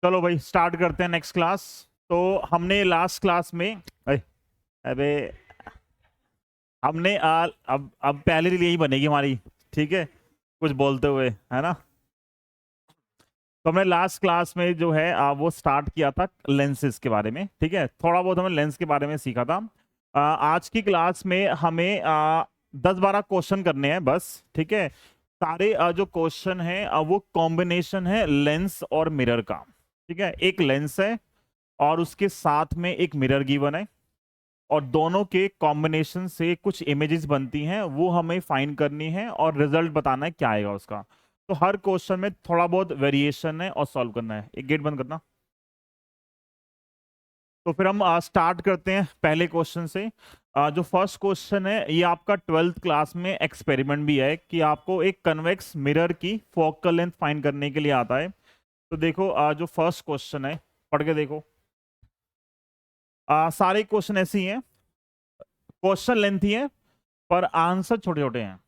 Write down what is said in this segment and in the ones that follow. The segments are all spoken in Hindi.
चलो भाई स्टार्ट करते हैं नेक्स्ट क्लास। तो हमने लास्ट क्लास में अबे हमने अब पहले रील यही बनेगी हमारी। ठीक है, कुछ बोलते हुए है ना। तो हमने लास्ट क्लास में जो है वो स्टार्ट किया था लेंसेज के बारे में। ठीक है, थोड़ा बहुत हमने लेंस के बारे में सीखा था। आज की क्लास में हमें 10-12 क्वेश्चन करने हैं बस। ठीक है, सारे जो क्वेश्चन है वो कॉम्बिनेशन है लेंस और मिरर का। ठीक है, एक लेंस है और उसके साथ में एक मिरर गिवन है, और दोनों के कॉम्बिनेशन से कुछ इमेजेस बनती हैं, वो हमें फाइंड करनी है और रिजल्ट बताना है क्या आएगा उसका। तो हर क्वेश्चन में थोड़ा बहुत वेरिएशन है और सॉल्व करना है। एक गेट बंद करना। तो फिर हम स्टार्ट करते हैं पहले क्वेश्चन से। जो फर्स्ट क्वेश्चन है ये आपका 12th क्लास में एक्सपेरिमेंट भी है कि आपको एक कन्वेक्स मिरर की फोकल लेंथ फाइंड करने के लिए आता है। तो देखो जो फर्स्ट क्वेश्चन है पढ़ के देखो। सारे क्वेश्चन ऐसे ही हैं, क्वेश्चन लेंथी है पर आंसर छोटे छोटे हैं।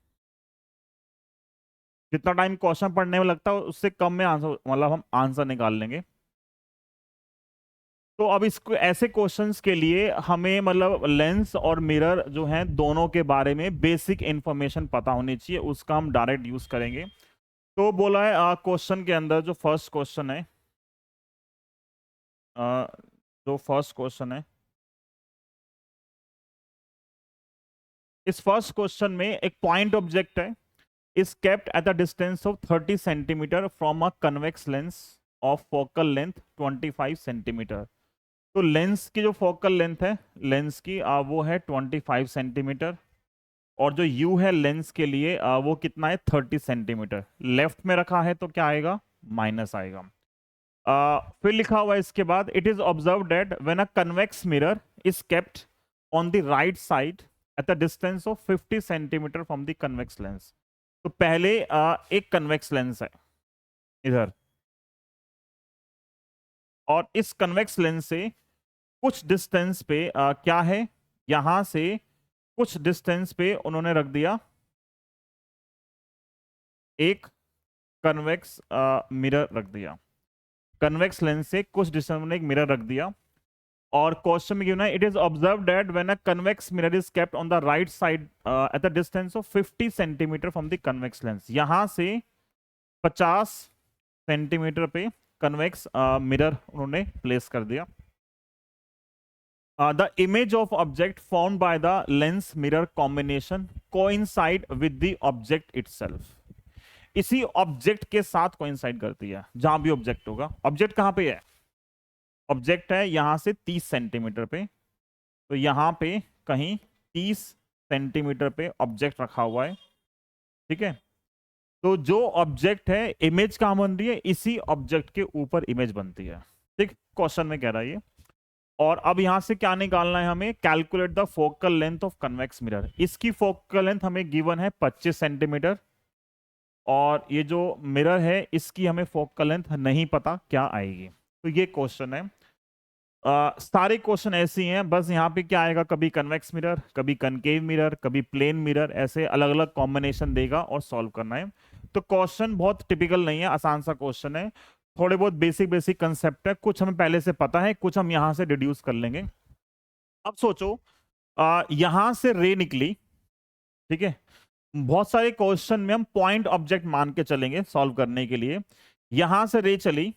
जितना टाइम क्वेश्चन पढ़ने में लगता है उससे कम में आंसर, मतलब हम आंसर निकाल लेंगे। तो अब इसको ऐसे क्वेश्चंस के लिए हमें मतलब लेंस और मिरर जो हैं दोनों के बारे में बेसिक इंफॉर्मेशन पता होनी चाहिए, उसका हम डायरेक्ट यूज करेंगे। तो बोला है क्वेश्चन के अंदर जो फर्स्ट क्वेश्चन है, अ, जो फर्स्ट क्वेश्चन है, इस फर्स्ट क्वेश्चन में एक पॉइंट ऑब्जेक्ट है is kept at a distance of 30 centimeter from a convex lens of focal length 25 centimetre. तो लेंस की जो फोकल लेंथ है लेंस की वो है 25 सेंटीमीटर, और जो यू है लेंस के लिए वो कितना है 30 सेंटीमीटर। लेफ्ट में रखा है तो क्या आएगा, माइनस आएगा। फिर लिखा हुआ है इसके बाद it is observe that when a convex mirror is kept on the right side at the distance of 50 centimetre from the convex lens. तो पहले एक कन्वेक्स लेंस है इधर, और इस कन्वेक्स लेंस से कुछ डिस्टेंस पे क्या है, यहां से कुछ डिस्टेंस पे उन्होंने रख दिया एक कन्वेक्स मिरर रख दिया। कन्वेक्स लेंस से कुछ डिस्टेंस में एक मिरर रख दिया, और क्वेश्चन में गिवन है it is observe that when a convex mirror is kept on the right side at the distance of 50 centimetre from the convex lens. यहां से 50 सेंटीमीटर पे कन्वेक्स मिरर उन्होंने प्लेस कर दिया। The image of object formed by the lens mirror combination coincide with the object itself। इसी ऑब्जेक्ट के साथ कोइंसाइड करती है, जहां भी ऑब्जेक्ट होगा। ऑब्जेक्ट कहां पे है, ऑब्जेक्ट है यहां से 30 सेंटीमीटर पे, तो यहां पे कहीं 30 सेंटीमीटर पे ऑब्जेक्ट रखा हुआ है। ठीक है, तो जो ऑब्जेक्ट है इमेज कहां बन रही है, इसी ऑब्जेक्ट के ऊपर इमेज बनती है। ठीक, क्वेश्चन में कह रहा है ये। और अब यहां से क्या निकालना है हमें, calculate the focal length of convex mirror. इसकी फोकल लेंथ हमें गिवन है 25 सेंटीमीटर, और ये जो मिरर है इसकी हमें फोकल लेंथ नहीं पता क्या आएगी। तो ये क्वेश्चन है। सारे क्वेश्चन ऐसे ही हैं, बस यहाँ पे क्या आएगा, कभी कन्वेक्स मिरर, कभी कनकेव मिरर, कभी प्लेन मिरर, ऐसे अलग अलग कॉम्बिनेशन देगा और सॉल्व करना है। तो क्वेश्चन बहुत टिपिकल नहीं है, आसान सा क्वेश्चन है। थोड़े बहुत बेसिक बेसिक कंसेप्ट है, कुछ हमें पहले से पता है, कुछ हम यहां से डिड्यूस कर लेंगे। अब सोचो यहां से रे निकली। ठीक है, बहुत सारे क्वेश्चन में हम पॉइंट ऑब्जेक्ट मान के चलेंगे सॉल्व करने के लिए। यहां से रे चली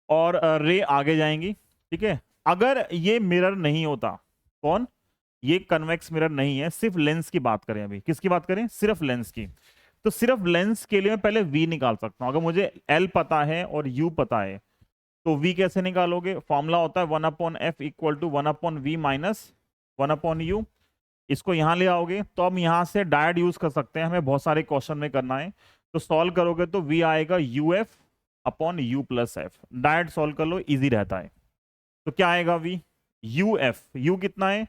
और रे आगे जाएंगी। ठीक है, अगर ये मिरर नहीं होता, कौन, ये कन्वेक्स मिरर नहीं है, सिर्फ लेंस की बात करें, अभी किसकी बात करें, सिर्फ लेंस की। तो सिर्फ लेंस के लिए मैं पहले v निकाल सकता हूं। अगर मुझे l पता है और u पता है, तो v कैसे निकालोगे, फॉर्मूला होता है 1/f equal to 1/v minus 1/u। इसको यहां ले आओगे तो हम यहां से डायरेक्ट यूज कर सकते हैं, हमें बहुत सारे क्वेश्चन में करना है। तो सॉल्व करोगे तो v आएगा uf upon u plus F. Direct solve कर लो, इजी रहता है। तो क्या आएगा v, u कितना है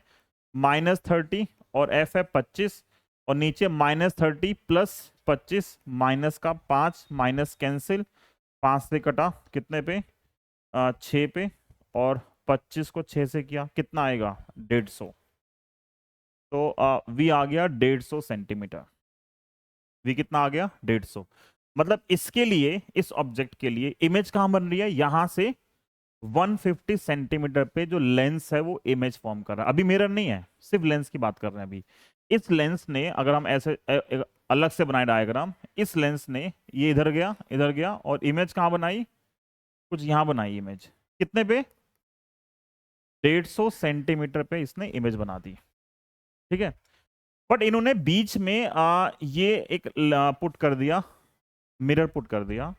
-30, और f है 25, और नीचे -30 प्लस 25 माइनस का 5, माइनस कैंसिल, 5 से कटा कितने पे, 6 पे, और 25 को 6 से किया कितना आएगा 150। तो v आ गया 150 सेंटीमीटर। v कितना आ गया 150। मतलब इसके लिए, इस ऑब्जेक्ट के लिए इमेज कहां बन रही है, यहां से 150 सेंटीमीटर पे जो लेंस है वो इमेज फॉर्म कर रहा है। अभी मिरर नहीं है, सिर्फ लेंस की बात कर रहे हैं अभी। इस लेंस ने, अगर हम ऐसे अलग से बनाए डायग्राम, इस लेंस ने ये इधर गया और इमेज कहाँ बनाई, कुछ यहां बनाई इमेज। कितने पे? 150 सेंटीमीटर पे इसने इमेज बना दी। ठीक है, बट इन्होंने बीच में ये एक पुट कर दिया, मिरर पुट कर दिया,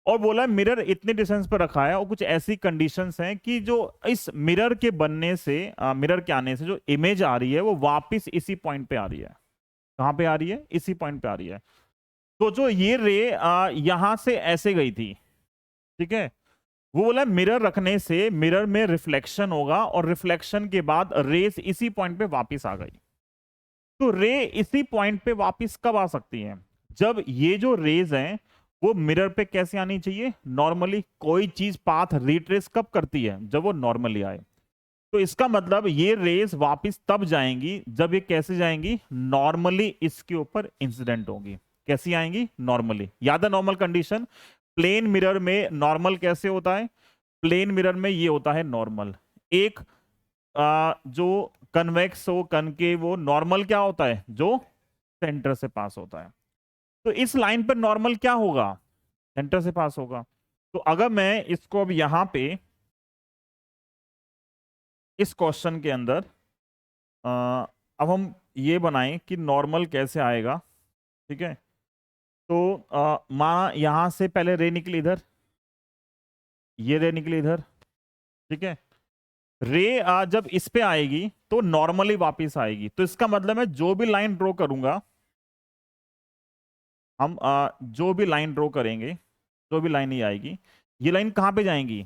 और बोला मिरर इतने डिस्टेंस पर रखा है और कुछ ऐसी कंडीशंस हैं कि जो इस मिरर के बनने से, मिरर के आने से जो इमेज आ रही है वो वापस इसी पॉइंट पे आ रही है। कहां पे आ रही है? इसी पॉइंट पे आ रही है। तो जो ये रे यहां से ऐसे गई थी, ठीक है, वो बोला मिरर रखने से मिरर में रिफ्लेक्शन होगा और रिफ्लेक्शन के बाद रेस इसी पॉइंट पे वापस आ गई। तो रे इसी पॉइंट पे वापस कब आ सकती है? जब ये जो रेज हैं वो मिरर पे कैसे आनी चाहिए? नॉर्मली। कोई चीज पाथ रिट्रेस कब करती है? जब वो नॉर्मली आए। तो इसका मतलब ये रेज वापस तब जाएंगी जब ये कैसे जाएंगी? नॉर्मली इसके ऊपर इंसिडेंट होगी। कैसी आएंगी? नॉर्मली। याद है नॉर्मल कंडीशन? प्लेन मिरर में नॉर्मल कैसे होता है? प्लेन मिरर में ये होता है नॉर्मल। एक जो कन्वेक्स हो, कनकेव हो, नॉर्मल क्या होता है? जो सेंटर से पास होता है। तो इस लाइन पर नॉर्मल क्या होगा? सेंटर से पास होगा। तो अगर मैं इसको अब यहां पे इस क्वेश्चन के अंदर अब हम ये बनाएं कि नॉर्मल कैसे आएगा। ठीक है, तो माना यहां से पहले रे निकली इधर, ये रे निकली इधर, ठीक है, रे जब इस पे आएगी तो नॉर्मली वापस आएगी। तो इसका मतलब मैं जो भी लाइन ड्रॉ करूंगा, हम जो भी लाइन ड्रॉ करेंगे, जो भी लाइन ही आएगी, ये लाइन कहां पे जाएंगी?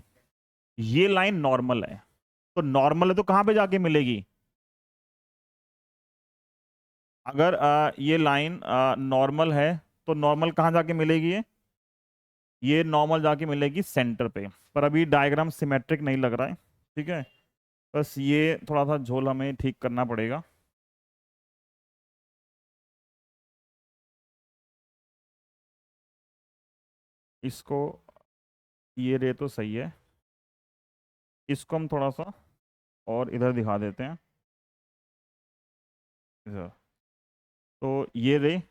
ये लाइन नॉर्मल है, तो नॉर्मल है तो कहां पे जाके मिलेगी? अगर ये लाइन नॉर्मल है तो नॉर्मल कहां जाके मिलेगी? ये नॉर्मल जाके मिलेगी सेंटर पे। पर अभी डायग्राम सिमेट्रिक नहीं लग रहा है, ठीक है, बस ये थोड़ा सा झोल हमें ठीक करना पड़ेगा। इसको, ये रे तो सही है, इसको हम थोड़ा सा और इधर दिखा देते हैं इधर। तो ये रे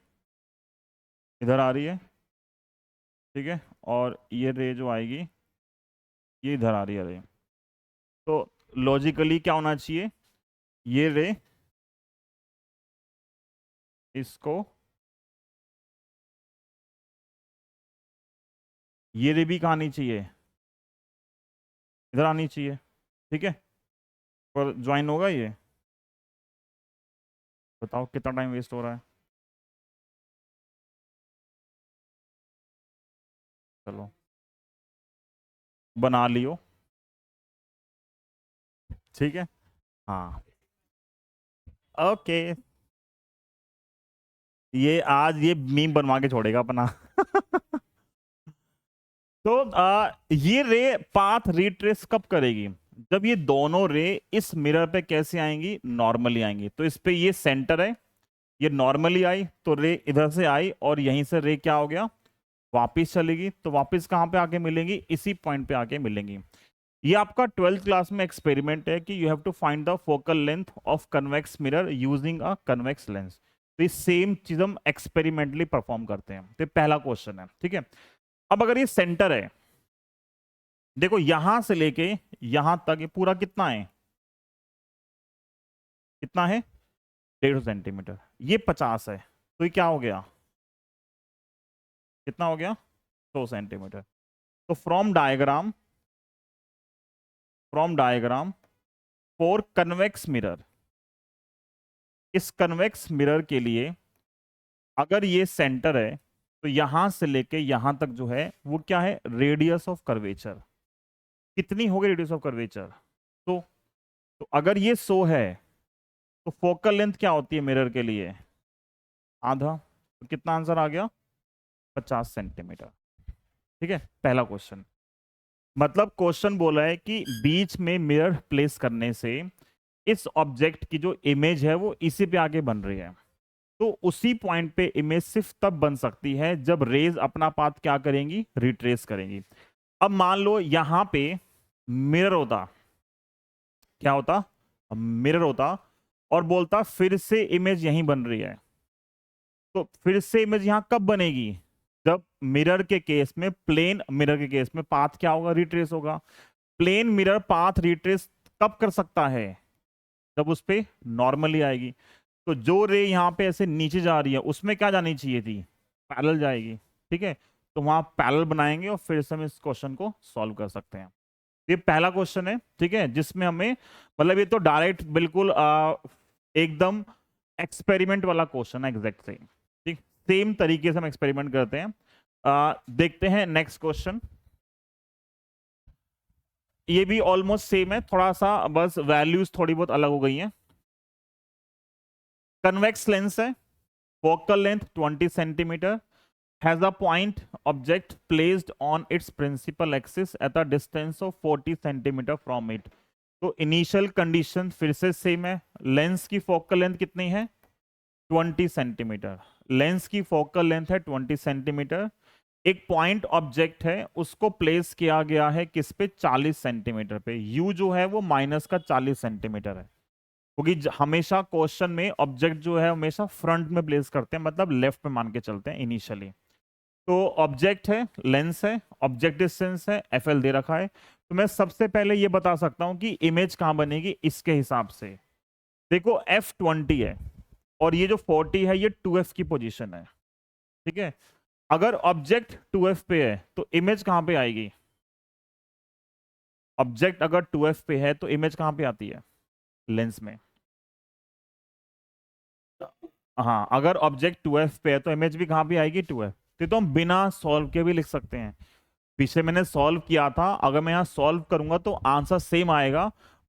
इधर आ रही है, ठीक है, और ये रे जो आएगी ये इधर आ रही है रे। तो लॉजिकली क्या होना चाहिए? ये रे इसको, ये रे भी कहाँ आनी चाहिए? इधर आनी चाहिए, ठीक है, पर ज्वाइन होगा ये? बताओ कितना टाइम वेस्ट हो रहा है। चलो बना लियो, ठीक है, हाँ, ओके। ये आज ये मीम बनवा के छोड़ेगा अपना। तो ये रे पाथ रिट्रेस कब करेगी? जब ये दोनों रे इस मिरर पे कैसे आएंगी? नॉर्मली आएंगी। तो इस पे ये सेंटर है, ये नॉर्मली आई तो रे इधर से आई और यहीं से रे क्या हो गया? वापिस चलेगी। तो वापिस कहां पे आके मिलेंगी? इसी पॉइंट पे आके मिलेंगी। ये आपका 12th क्लास में एक्सपेरिमेंट है कि you have to find the focal length of convex mirror using a convex lens. तो ये सेम चीज हम एक्सपेरिमेंटली परफॉर्म करते हैं। तो पहला क्वेश्चन है, ठीक है। अब अगर ये सेंटर है, देखो यहां से लेके यहां तक ये पूरा कितना है? कितना है? 150 सेंटीमीटर। ये 50 है, तो ये क्या हो गया? कितना हो गया? 100 सेंटीमीटर। तो from diagram for convex mirror, इस कन्वेक्स मिरर के लिए अगर ये सेंटर है तो यहां से लेके यहां तक जो है वो क्या है? Radius of curvature. कितनी होगी रेडियस ऑफ कर्वेचर? तो, तो अगर ये 100 है तो फोकल लेंथ क्या होती है मिरर के लिए? आधा। तो कितना आंसर आ गया? 50 सेंटीमीटर। ठीक है, पहला क्वेश्चन। मतलब क्वेश्चन बोला है कि बीच में मिरर प्लेस करने से इस ऑब्जेक्ट की जो इमेज है वो इसी पे आगे बन रही है। तो उसी पॉइंट पे इमेज सिर्फ तब बन सकती है जब रेज अपना पाथ क्या करेंगी? रिट्रेस करेंगी। अब मान लो यहां पे मिरर होता, क्या होता, मिरर होता, और बोलता फिर से इमेज यहीं बन रही है, तो फिर से इमेज यहां कब बनेगी, जब मिरर के केस में, प्लेन मिरर के केस में पाथ क्या होगा, रिट्रेस होगा। प्लेन मिरर पाथ रिट्रेस कब कर सकता है, जब उस पे नॉर्मली आएगी। तो जो रे यहाँ पे ऐसे नीचे जा रही है उसमें क्या जानी चाहिए थी, पैरेलल जाएगी, ठीक है। तो वहां पैरेलल बनाएंगे और फिर से हम इस क्वेश्चन को सॉल्व कर सकते हैं। ये पहला क्वेश्चन है, ठीक है, जिसमें हमें मतलब ये तो डायरेक्ट बिल्कुल एकदम एक्सपेरिमेंट वाला क्वेश्चन है, एग्जैक्ट सेम, ठीक। सेम तरीके से हम एक्सपेरिमेंट करते हैं। देखते हैं नेक्स्ट क्वेश्चन। ये भी ऑलमोस्ट सेम है, थोड़ा सा बस वैल्यूज थोड़ी बहुत अलग हो गई हैं। कन्वेक्स लेंस है, focal length 20 centimetre, has a point object placed on its principal axis at a distance of 40 centimetre from it। तो इनिशियल कंडीशन फिर से सेम है। लेंस की फोकल लेंथ कितनी है, 20 सेंटीमीटर। लेंस की फोकल लेंथ है 20 सेंटीमीटर। एक पॉइंट ऑब्जेक्ट है, उसको प्लेस किया गया है किस पे, 40 सेंटीमीटर पे। यू जो है वो माइनस का 40 सेंटीमीटर है, क्योंकि हमेशा क्वेश्चन में ऑब्जेक्ट जो है हमेशा फ्रंट में प्लेस करते हैं, मतलब लेफ्ट में मान के चलते हैं इनिशियली। तो ऑब्जेक्ट है, लेंस है, ऑब्जेक्ट डिस्टेंस है, एफएल दे रखा है। तो मैं सबसे पहले ये बता सकता हूं कि इमेज कहां बनेगी इसके हिसाब से। देखो F20 है और ये जो 40 है ये 2F की पोजीशन है, ठीक है। अगर ऑब्जेक्ट 2F पे है तो इमेज कहां पे आएगी, ऑब्जेक्ट अगर 2F पे है तो इमेज कहां पे आती है, लेंस में। हाँ, अगर ऑब्जेक्ट 2F पे है तो इमेज भी कहां पे आएगी, 2F। तो हम बिना सॉल्व के भी लिख सकते हैं। पीछे मैंने सॉल्व किया था, अगर मैं यहाँ सॉल्व करूंगा तो आंसर सेम आएगा,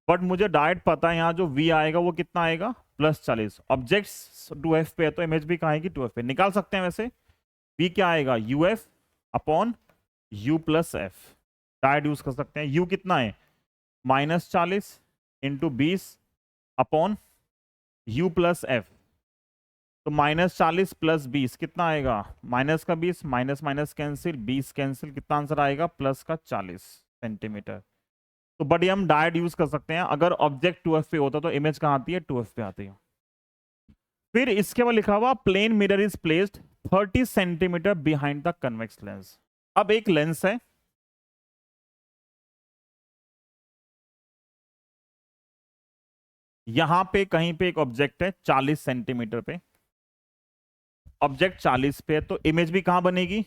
बट मुझे डायरेक्ट पता है यहाँ जो v आएगा वो कितना आएगा, +40। ऑब्जेक्ट 2F पे है तो इमेज भी कहाँ आएगी, 2F पे। निकाल सकते हैं वैसे, v क्या आएगा, UF upon U+F। Direct use कर सकते हैं। u कितना है, -40 इंटू 20 अपॉन U+F। तो -40 + 20 कितना आएगा, माइनस का 20, माइनस माइनस कैंसिल, 20 कैंसिल, कितना आंसर आएगा, प्लस का 40 सेंटीमीटर। तो बट ये हम डायरेक्ट यूज कर सकते हैं। अगर ऑब्जेक्ट 2F पे होता तो इमेज कहाँ आती है, 2F पे आती है। फिर इसके बाद लिखा हुआ plane mirror is placed 30 centimetre behind the convex lens. अब एक लेंस है, यहां पे कहीं पे एक ऑब्जेक्ट है 40 सेंटीमीटर पे, ऑब्जेक्ट 40 पे है, तो इमेज भी कहां बनेगी,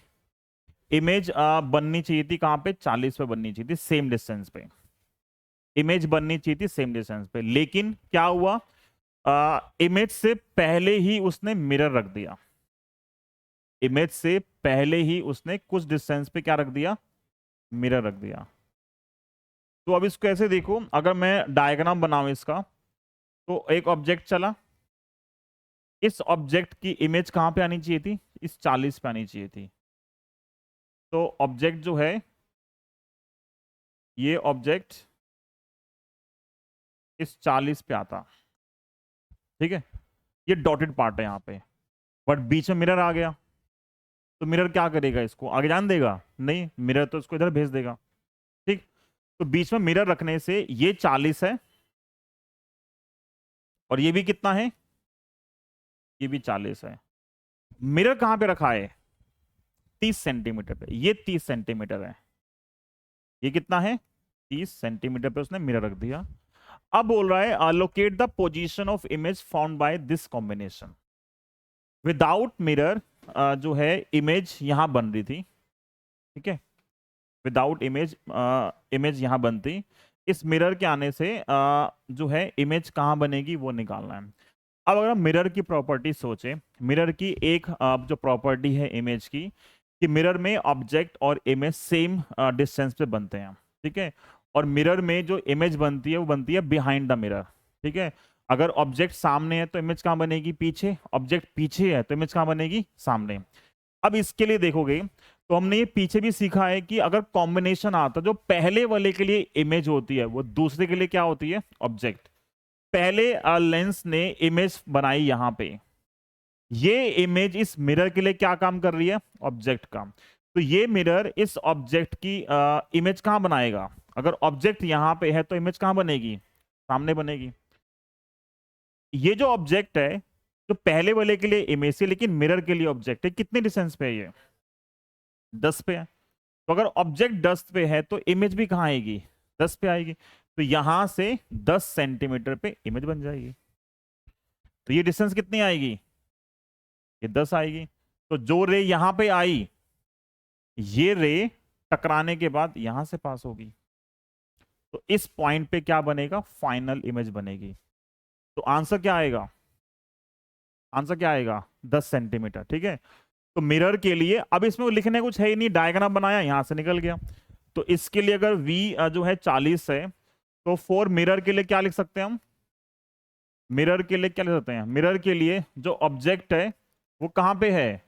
इमेज बननी चाहिए थी कहां पे, 40 पे बननी चाहिए थी, सेम डिस्टेंस पे। इमेज बननी चाहिए थी सेम डिस्टेंस पे, लेकिन क्या हुआ, इमेज से पहले ही उसने मिरर रख दिया। इमेज से पहले ही उसने कुछ डिस्टेंस पे क्या रख दिया, मिरर रख दिया। तो अब इसको ऐसे देखो, अगर मैं डायग्राम बनाऊं इसका, तो एक ऑब्जेक्ट चला, इस ऑब्जेक्ट की इमेज कहां पे आनी चाहिए थी, इस 40 पे आनी चाहिए थी। तो ऑब्जेक्ट जो है, ये ऑब्जेक्ट इस 40 पे आता, ठीक है। ये डॉटेड पार्ट है यहाँ पे, बट बीच में मिरर आ गया, तो मिरर क्या करेगा, इसको आगे जान देगा, नहीं, मिरर तो इसको इधर भेज देगा, ठीक। तो बीच में मिरर रखने से ये 40 है और ये भी कितना है, ये भी 40 है। मिरर कहां पे रखा है, 30 सेंटीमीटर पे। ये 30 सेंटीमीटर है, ये कितना है, 30 सेंटीमीटर पे उसने मिरर रख दिया। अब बोल रहा है locate the position of image found by this combination. Without mirror जो है इमेज यहां बन रही थी, ठीक है। विदाउट इमेज, इमेज यहां बनती, इस मिरर के आने से जो है इमेज कहां बनेगी वो निकालना है। अब अगर हम मिरर की प्रॉपर्टी सोचे, मिरर की एक जो प्रॉपर्टी है इमेज की, कि मिरर में ऑब्जेक्ट और इमेज सेम डिस्टेंस पे बनते हैं, ठीक है। और मिरर में जो इमेज बनती है वो बनती है बिहाइंड द मिरर, ठीक है। अगर ऑब्जेक्ट सामने है तो इमेज कहां बनेगी, पीछे। ऑब्जेक्ट पीछे है तो इमेज कहां बनेगी, सामने। अब इसके लिए देखोगे तो हमने ये पीछे भी सीखा है कि अगर कॉम्बिनेशन आता, जो पहले वाले के लिए इमेज होती है वो दूसरे के लिए क्या होती है, ऑब्जेक्ट। पहले लेंस ने इमेज बनाई यहां पे, ये इमेज इस मिरर के लिए क्या काम कर रही है, ऑब्जेक्ट का। तो ये मिरर इस ऑब्जेक्ट की इमेज कहां बनाएगा, अगर ऑब्जेक्ट यहां पे है तो इमेज कहां बनेगी, सामने बनेगी। ये जो ऑब्जेक्ट है जो पहले वाले के लिए इमेज है लेकिन मिरर के लिए ऑब्जेक्ट है, कितने डिस्टेंस पे है ये, 10 पे है। तो अगर ऑब्जेक्ट 10 पे है तो इमेज भी कहां आएगी, 10 पे आएगी। तो यहां से 10 सेंटीमीटर पे इमेज बन जाएगी। तो ये डिस्टेंस कितनी आएगी, ये 10 आएगी। तो जो रे यहां पे आई, ये रे टकराने के बाद यहां से पास होगी। तो इस पॉइंट पे क्या बनेगा, फाइनल इमेज बनेगी। तो आंसर क्या आएगा, आंसर क्या आएगा, 10 सेंटीमीटर। ठीक है। तो मिरर के लिए अब इसमें लिखने कुछ है ही नहीं, डायग्राम बनाया यहां से निकल गया। तो इसके लिए अगर v जो है 40 है, तो फॉर मिरर के लिए क्या लिख सकते हैं हम, मिरर के लिए क्या लिख सकते हैं, मिरर के लिए जो ऑब्जेक्ट है वो कहां पे है,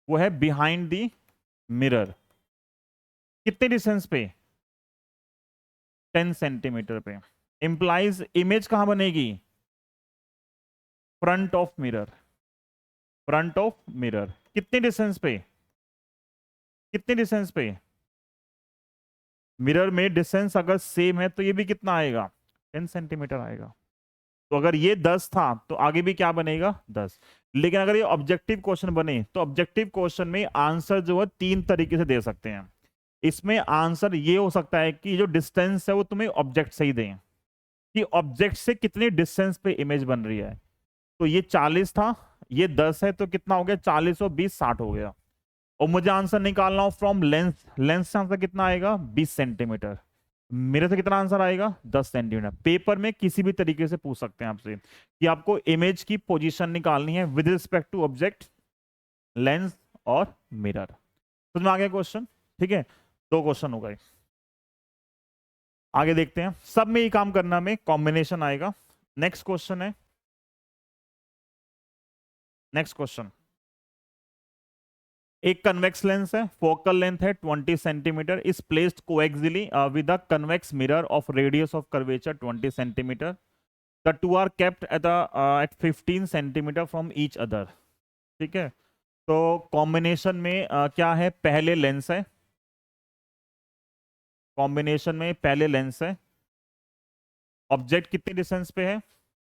वो है बिहाइंड दी मिरर। कितने डिस्टेंस पे, 10 सेंटीमीटर पे। इंप्लाइज इमेज कहां बनेगी, front of mirror, front of mirror. कितने डिस्टेंस पे, कितने डिस्टेंस पे, मिरर में डिस्टेंस अगर सेम है तो ये भी कितना आएगा, 10 सेंटीमीटर आएगा। तो अगर ये 10 था तो आगे भी क्या बनेगा, 10। लेकिन अगर ये ऑब्जेक्टिव क्वेश्चन बने तो ऑब्जेक्टिव क्वेश्चन में आंसर जो है 3 तरीके से दे सकते हैं। इसमें आंसर ये हो सकता है कि जो डिस्टेंस है वो तुम्हें ऑब्जेक्ट से ही दें, कि ऑब्जेक्ट से कितने डिस्टेंस पे इमेज बन रही है। तो ये 40 था, ये 10 है, तो कितना हो गया, 40 और 20 60 हो गया। और मुझे आंसर निकालना हो फ्रॉम लेंस, लेंस से आंसर कितना आएगा, 20 सेंटीमीटर। मेरे से कितना आंसर आएगा, 10 सेंटीमीटर। पेपर में किसी भी तरीके से पूछ सकते हैं आपसे कि आपको इमेज की पोजीशन निकालनी है with respect to object, lens और मिरर। तो में आ गया क्वेश्चन। ठीक है, 2 क्वेश्चन हो गए। आगे देखते हैं, सब में ये काम करना में कॉम्बिनेशन आएगा। नेक्स्ट क्वेश्चन है, नेक्स्ट क्वेश्चन, एक कन्वेक्स लेंस है, फोकल लेंथ है 20 centimetre, is placed coaxially with a convex mirror of radius of curvature 20 centimetre. The two are kept at 15 centimetre from each other. ठीक है, तो कॉम्बिनेशन में क्या है, पहले लेंस है, कॉम्बिनेशन में पहले लेंस है। ऑब्जेक्ट कितने डिस्टेंस पे है,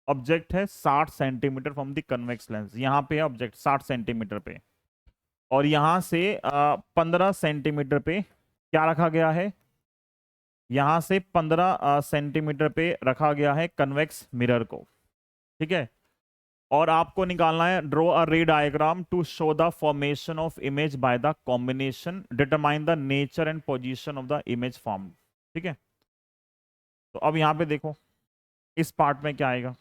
ऑब्जेक्ट है 60 centimetre from the convex lens. यहां पे है ऑब्जेक्ट 60 सेंटीमीटर पे, और यहां से 15 सेंटीमीटर पे क्या रखा गया है, यहां से 15 सेंटीमीटर पे रखा गया है कन्वेक्स मिरर को। ठीक है, और आपको निकालना है, draw a ray diagram to show the formation of image by the combination, determine the nature and position of the image form. ठीक है, तो अब यहां पे देखो इस पार्ट में क्या आएगा।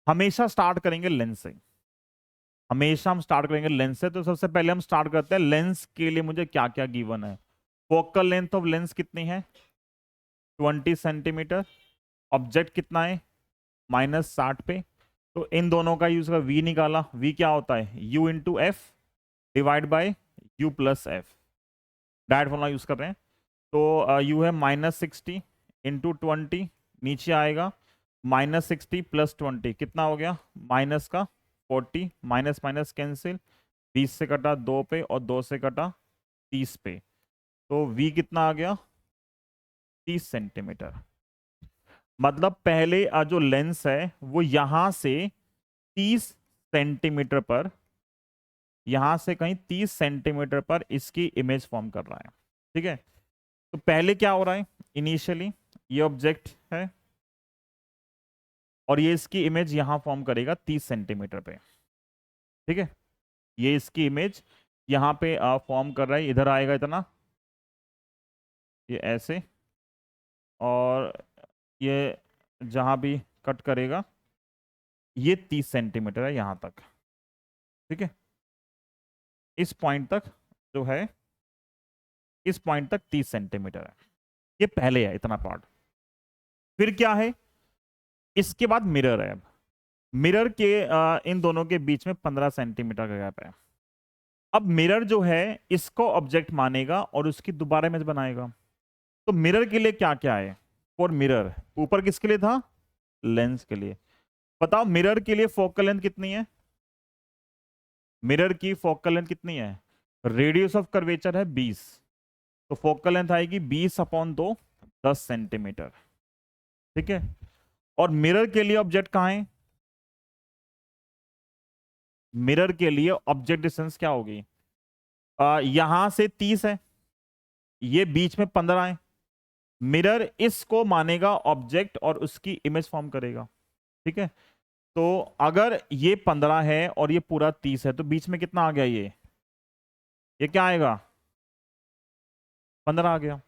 हमेशा स्टार्ट करेंगे लेंस से, हमेशा हम स्टार्ट करेंगे लेंस से। तो सबसे पहले हम स्टार्ट करते हैं लेंस के लिए मुझे क्या क्या गिवन है। फोकल लेंथ ऑफ लेंस कितनी है, 20 सेंटीमीटर। ऑब्जेक्ट कितना है, -60 पे। तो इन दोनों का यूज कर v निकाला, v क्या होता है, u into F divide by u plus F. Direct formula use कर रहे हैं। तो u है -60 इंटू 20, नीचे आएगा -60 प्लस 20 कितना हो गया, माइनस का 40, माइनस माइनस कैंसिल, 20 से कटा 2 पे और 2 से कटा 30 पे। तो v कितना आ गया, 30 सेंटीमीटर। मतलब पहले जो लेंस है वो यहां से 30 सेंटीमीटर पर, यहां से कहीं 30 सेंटीमीटर पर इसकी इमेज फॉर्म कर रहा है। ठीक है, तो पहले क्या हो रहा है, इनिशियली ये ऑब्जेक्ट है और ये इसकी इमेज यहां फॉर्म करेगा 30 सेंटीमीटर पे। ठीक है, ये इसकी इमेज यहां पे फॉर्म कर रहा है, इधर आएगा इतना, ये ऐसे, और ये जहां भी कट करेगा ये 30 सेंटीमीटर है यहां तक। ठीक है, इस पॉइंट तक जो है, इस पॉइंट तक 30 सेंटीमीटर है, ये पहले है इतना पार्ट। फिर क्या है, इसके बाद मिरर है। अब मिरर के इन दोनों के बीच में 15 सेंटीमीटर का गैप है। अब मिरर जो है इसको ऑब्जेक्ट मानेगा और उसकी दोबारा इमेज बनाएगा। तो मिरर के लिए क्या क्या है, और मिरर ऊपर किसके लिए था, लेंस के लिए। बताओ मिरर के लिए फोकल लेंथ कितनी है, मिरर की फोकल लेंथ कितनी है, रेडियस ऑफ कर्वेचर है 20, तो फोकल लेंथ आएगी 20/2, 10 सेंटीमीटर। ठीक है, और मिरर के लिए ऑब्जेक्ट कहाँ है? मिरर के लिए ऑब्जेक्ट डिस्टेंस क्या होगी? यहां से 30 है, ये बीच में 15 है। मिरर इसको मानेगा ऑब्जेक्ट और उसकी इमेज फॉर्म करेगा। ठीक है, तो अगर ये 15 है और ये पूरा 30 है, तो बीच में कितना आ गया? ये क्या आएगा? 15 आ गया।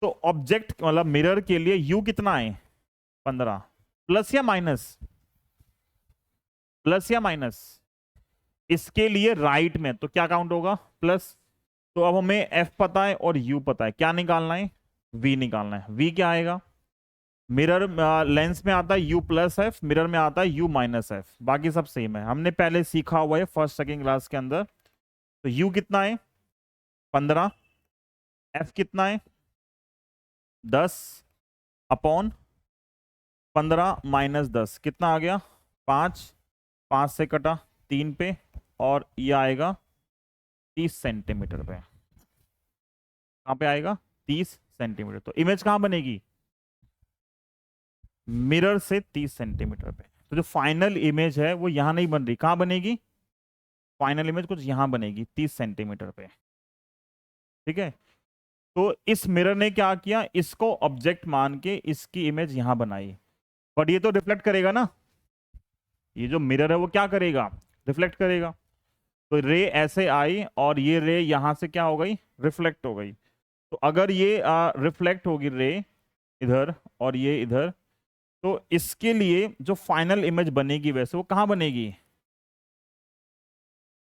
तो ऑब्जेक्ट मतलब मिरर के लिए यू कितना है? 15। प्लस या माइनस? प्लस या माइनस? इसके लिए राइट में तो क्या काउंट होगा? प्लस। तो अब हमें एफ पता है और यू पता है, क्या निकालना है? वी निकालना है। वी क्या आएगा? मिरर लेंस में आता है यू प्लस एफ, मिरर में आता है यू माइनस एफ, बाकी सब सेम है, हमने पहले सीखा हुआ है फर्स्ट सेकंड क्लास के अंदर। तो यू कितना है? 15। एफ कितना है? 10 अपॉन 15 माइनस 10 कितना आ गया? 5। 5 से कटा 3 पे, और ये आएगा 30 सेंटीमीटर पे। कहाँ पे आएगा? 30 सेंटीमीटर। तो इमेज कहाँ बनेगी? मिरर से 30 सेंटीमीटर पे। तो जो फाइनल इमेज है वो यहां नहीं बन रही, कहां बनेगी? फाइनल इमेज कुछ यहां बनेगी 30 सेंटीमीटर पे। ठीक है, तो इस मिरर ने क्या किया? इसको ऑब्जेक्ट मान के इसकी इमेज यहां बनाई, बट ये तो रिफ्लेक्ट करेगा ना। ये जो मिरर है वो क्या करेगा? रिफ्लेक्ट करेगा। तो रे ऐसे आई और ये रे यहां से क्या हो गई? रिफ्लेक्ट हो गई। तो अगर ये रिफ्लेक्ट होगी रे इधर और ये इधर, तो इसके लिए जो फाइनल इमेज बनेगी वैसे वो कहां बनेगी?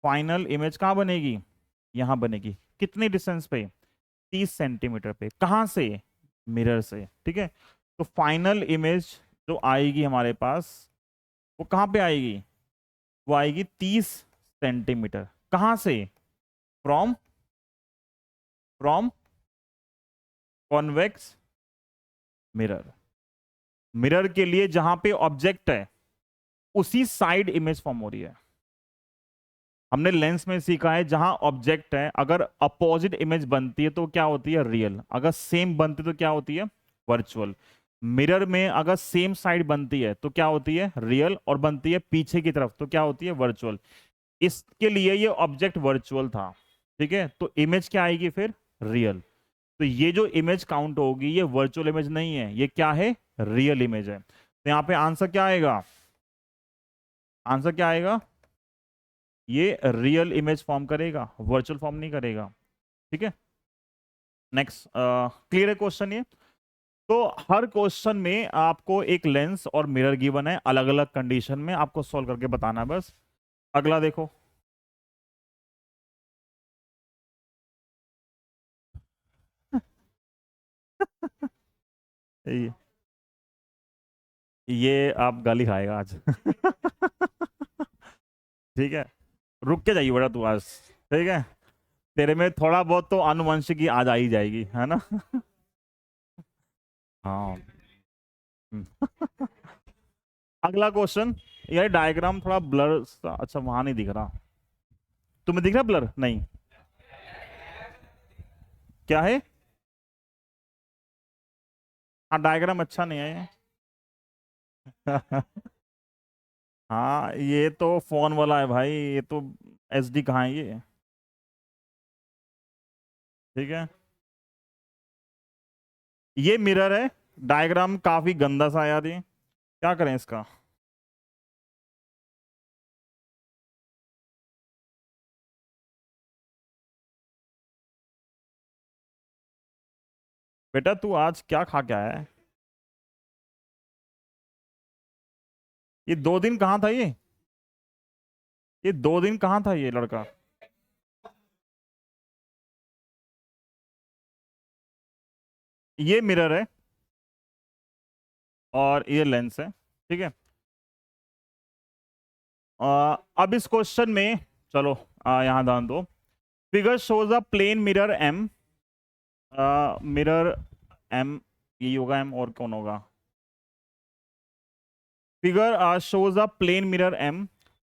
फाइनल इमेज कहां बनेगी? यहां बनेगी। कितनी डिस्टेंस पे? 30 सेंटीमीटर पे। कहां से? मिरर से। ठीक है, तो फाइनल इमेज जो आएगी हमारे पास वो कहां पे आएगी? वो आएगी 30 सेंटीमीटर। कहां से? From from convex mirror. Mirror के लिए जहां पे ऑब्जेक्ट है उसी साइड इमेज फॉर्म हो रही है। हमने लेंस में सीखा है जहां ऑब्जेक्ट है अगर अपोजिट इमेज बनती है तो क्या होती है? रियल। अगर सेम बनती है तो क्या होती है? वर्चुअल। मिरर में अगर सेम साइड बनती है तो क्या होती है? रियल, और बनती है पीछे की तरफ तो क्या होती है? वर्चुअल। इसके लिए ये ऑब्जेक्ट वर्चुअल था। ठीक है, तो इमेज क्या आएगी फिर? रियल। तो ये जो इमेज काउंट होगी ये वर्चुअल इमेज नहीं है, ये क्या है? रियल इमेज है। तो यहां पे आंसर क्या आएगा? आंसर क्या आएगा? ये रियल इमेज फॉर्म करेगा, वर्चुअल फॉर्म नहीं करेगा। ठीक है, नेक्स्ट। क्लियर है क्वेश्चन ये? तो हर क्वेश्चन में आपको एक लेंस और मिरर गिवन है, अलग अलग कंडीशन में आपको सॉल्व करके बताना है बस। अगला देखो। ये ये आप गाली खाएगा आज। ठीक है, रुक के जाइए बेटा तू आज। ठीक है, तेरे में थोड़ा बहुत तो आनुवंशिकी आज आ ही जाएगी, है ना? हाँ। हम्म। अगला क्वेश्चन। यार डायग्राम थोड़ा ब्लर, अच्छा वहां नहीं दिख रहा। तुम्हें दिख रहा ब्लर? नहीं। क्या है? हाँ, डायग्राम अच्छा नहीं है ये। हाँ, ये तो फोन वाला है भाई, ये तो एसडी कहाँ है ये? ठीक है, ये मिरर है। डायग्राम काफी गंदा सा यार, ये क्या करें इसका? बेटा तू आज क्या खा के आया है? ये 2 दिन कहाँ था ये 2 दिन कहाँ था ये लड़का? ये मिरर है और ये लेंस है। ठीक है, अब इस क्वेश्चन में चलो यहाँ ध्यान दो। Figure shows a plane mirror M. Mirror M, ये होगा एम, और कौन होगा? Figure shows a plane mirror M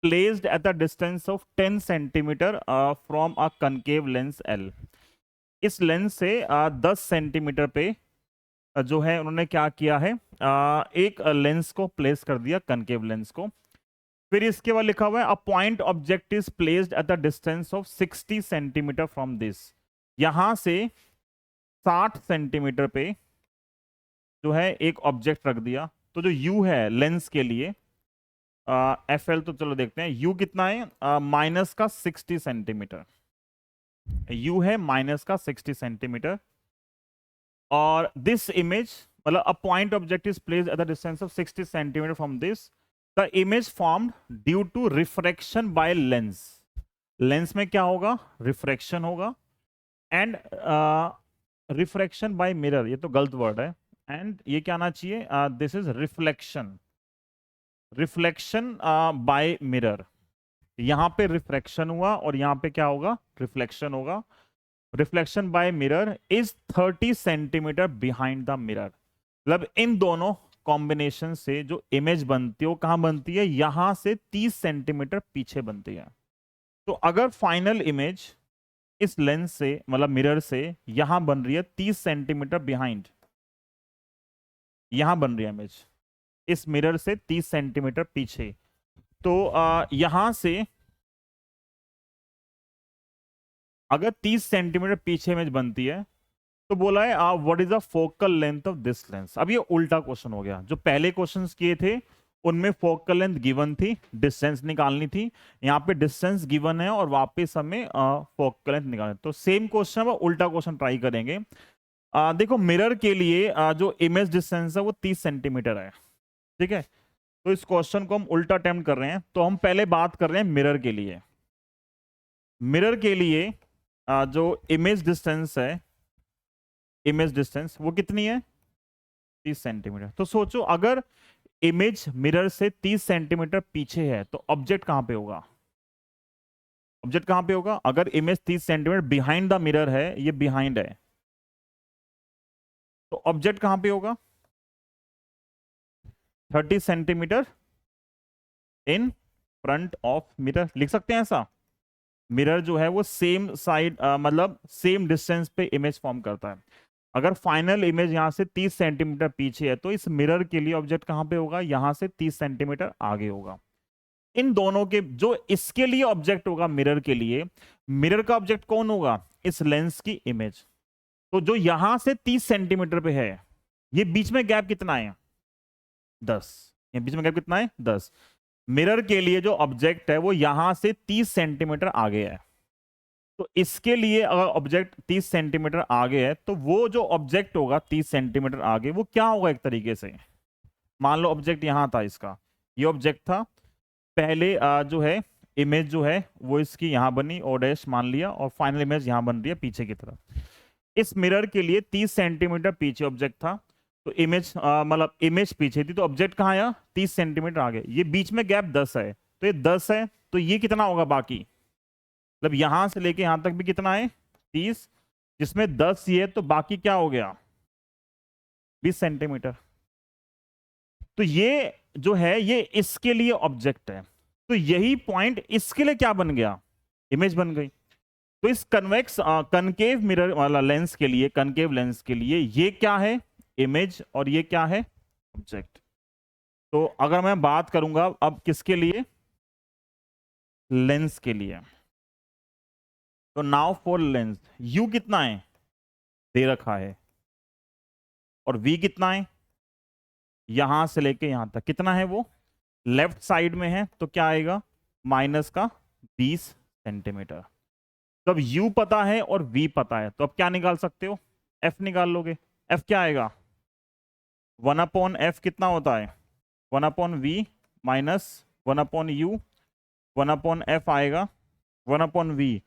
placed at a distance of 10 centimeter from a concave lens L. इस लेंस से 10 सेंटीमीटर पे जो है उन्होंने क्या किया है, एक लेंस को प्लेस कर दिया, कनकेव लेंस को। फिर इसके बाद लिखा हुआ है अ point object is placed at the distance of 60 centimetre from this. यहां से 60 सेंटीमीटर पे जो है एक ऑब्जेक्ट रख दिया। तो जो यू है लेंस के लिए, एफ एल तो चलो देखते हैं, यू कितना है, माइनस का 60 सेंटीमीटर। यू है माइनस का 60 सेंटीमीटर। और दिस इमेज, मतलब a point object is placed at the distance of 60 centimetre from this, the image formed due to refraction by lens. Lens में क्या होगा, रिफ्रैक्शन होगा। एंड रिफ्रैक्शन बाय मिरर, ये तो गलत वर्ड है। एंड ये क्या आना चाहिए, this is reflection. Reflection by mirror, यहां पे रिफ्रैक्शन हुआ और यहां पे क्या होगा, रिफ्लेक्शन होगा। Reflection by mirror is 30 centimetre behind the mirror. मतलब इन दोनों कॉम्बिनेशन से जो इमेज बनती है वो कहां बनती है, यहां से 30 सेंटीमीटर पीछे बनती है। तो अगर फाइनल इमेज इस लेंस से, मतलब मिरर से यहां बन रही है 30 सेंटीमीटर बिहाइंड, यहां बन रही है इमेज इस मिरर से 30 सेंटीमीटर पीछे, तो यहां से अगर 30 सेंटीमीटर पीछे इमेज बनती है तो बोला है what is the focal length of this lens. अब ये उल्टा क्वेश्चन हो गया। जो पहले क्वेश्चंस किए थे उनमें फोकल लेंथ गिवन थी, डिस्टेंस निकालनी थी। यहाँ पे डिस्टेंस गिवन है और वापस हमें फोकल लेंथ निकालनी। तो सेम क्वेश्चन है, उल्टा क्वेश्चन ट्राई करेंगे। देखो मिरर के लिए जो इमेज डिस्टेंस है वो 30 सेंटीमीटर है, ठीक है। तो इस क्वेश्चन को हम उल्टा अटेम्प्ट कर रहे हैं। तो हम पहले बात कर रहे हैं मिरर के लिए। मिरर के लिए जो इमेज डिस्टेंस है, इमेज डिस्टेंस वो कितनी है, 30 सेंटीमीटर। तो सोचो अगर इमेज मिरर से 30 सेंटीमीटर पीछे है तो ऑब्जेक्ट कहां पे होगा, ऑब्जेक्ट कहां पे होगा। अगर image 30 centimetre behind the mirror है, ये बिहाइंड है, तो ऑब्जेक्ट कहां पे होगा, 30 centimetre in front of mirror. लिख सकते हैं ऐसा, मिरर जो है वो सेम साइड, मतलब सेम डिस्टेंस पे इमेज फॉर्म करता है। अगर फाइनल इमेज यहां से 30 सेंटीमीटर पीछे है तो इस मिरर के लिए ऑब्जेक्ट कहां पे होगा, यहां से 30 सेंटीमीटर आगे होगा। इन दोनों के जो इसके लिए ऑब्जेक्ट होगा, मिरर के लिए, मिरर का ऑब्जेक्ट कौन होगा, इस लेंस की इमेज। तो जो यहां से 30 सेंटीमीटर पे है, ये बीच में गैप कितना है, 10। ये बीच में गैप कितना है, 10। मिरर के लिए जो ऑब्जेक्ट है वो यहां से 30 सेंटीमीटर आगे है। तो इसके लिए अगर ऑब्जेक्ट 30 सेंटीमीटर आगे है तो वो जो ऑब्जेक्ट होगा 30 सेंटीमीटर आगे, वो क्या होगा, एक तरीके से मान लो ऑब्जेक्ट यहां था, इसका ये ऑब्जेक्ट था पहले, जो है इमेज जो है वो इसकी यहां बनी, ओ डैश मान लिया, और फाइनल इमेज यहां बन रही है पीछे की तरफ। इस मिरर के लिए 30 सेंटीमीटर पीछे ऑब्जेक्ट था, तो इमेज मतलब इमेज पीछे थी, तो ऑब्जेक्ट कहां आया, 30 सेंटीमीटर आगे। ये बीच में गैप 10 है, तो ये 10 है, तो ये कितना होगा बाकी, मतलब यहां से लेके यहां तक भी कितना है, 30, जिसमें 10 ये है, तो बाकी क्या हो गया, 20 सेंटीमीटर। तो ये जो है ये इसके लिए ऑब्जेक्ट है, तो यही पॉइंट इसके लिए क्या बन गया, इमेज बन गई। तो इस कन्वेक्स कनकेव मिरर वाला लेंस के लिए, कनकेव लेंस के लिए ये क्या है, इमेज, और ये क्या है, ऑब्जेक्ट। तो अगर मैं बात करूंगा अब किसके लिए, लेंस के लिए, तो नाउ फॉर लेंस, यू कितना है, दे रखा है, और वी कितना है, यहां से लेके यहां तक कितना है, वो लेफ्ट साइड में है, तो क्या आएगा, माइनस का 20 सेंटीमीटर। तो अब u पता है और v पता है, तो अब क्या निकाल सकते हो, f निकाल लोगे। f क्या आएगा, 1/f कितना होता है, 1/v माइनस 1/u, 1/f आएगा 1/v,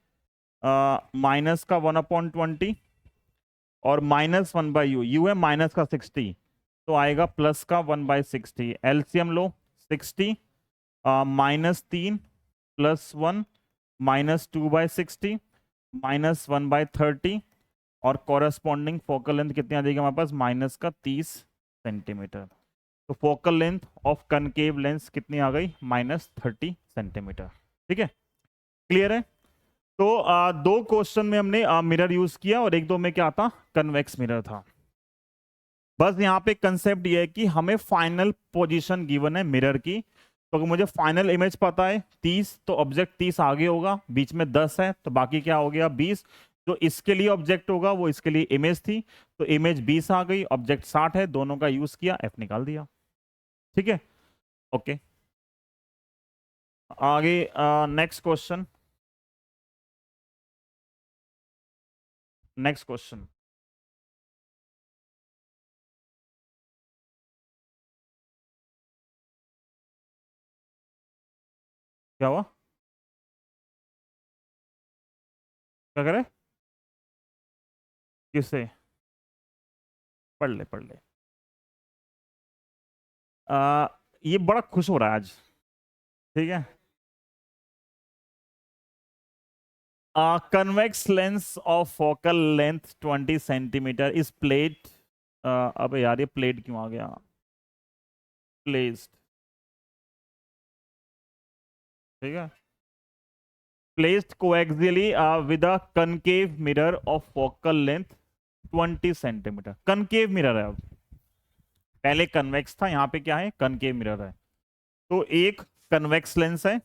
माइनस का 1/20 और माइनस 1/u, u है माइनस का 60, तो आएगा प्लस का 1/60। एलसीएम लो, 60 माइनस 3 प्लस 1 माइनस 2/60 माइनस 1/30, और कॉरेस्पॉन्डिंग फोकल लेंथ कितनी आ जाएगी हमारे पास, माइनस का 30 सेंटीमीटर। तो focal length of concave lens कितनी आ गई, -30 सेंटीमीटर। ठीक है, क्लियर है। तो दो क्वेश्चन में हमने मिरर यूज किया और एक दो में क्या था, कन्वेक्स मिरर था। बस यहाँ पे कंसेप्ट ये है कि हमें फाइनल पोजीशन गिवन है मिरर की, तो अगर मुझे फाइनल इमेज पता है 30, तो ऑब्जेक्ट 30 आगे होगा, बीच में 10 है तो बाकी क्या हो गया 20। जो इसके लिए ऑब्जेक्ट होगा वो इसके लिए इमेज थी, तो इमेज 20 आ गई, ऑब्जेक्ट 60 है, दोनों का यूज किया, एफ निकाल दिया। ठीक है, ओके। आगे नेक्स्ट क्वेश्चन, नेक्स्ट क्वेश्चन। क्या हुआ, क्या करे, किससे, पढ़ ले पढ़ ले। ये बड़ा खुश हो रहा है आज। ठीक है, convex lens of focal length 20 centimetre is plate, अबे यार ये प्लेट क्यों आ गया, प्लेस्ड। ठीक है, placed coaxially with a concave mirror of focal length 20 centimetre. Concave mirror है, अब पहले कन्वेक्स था, यहाँ पे क्या है, कनकेव मिरर है। तो एक कन्वेक्स लेंस है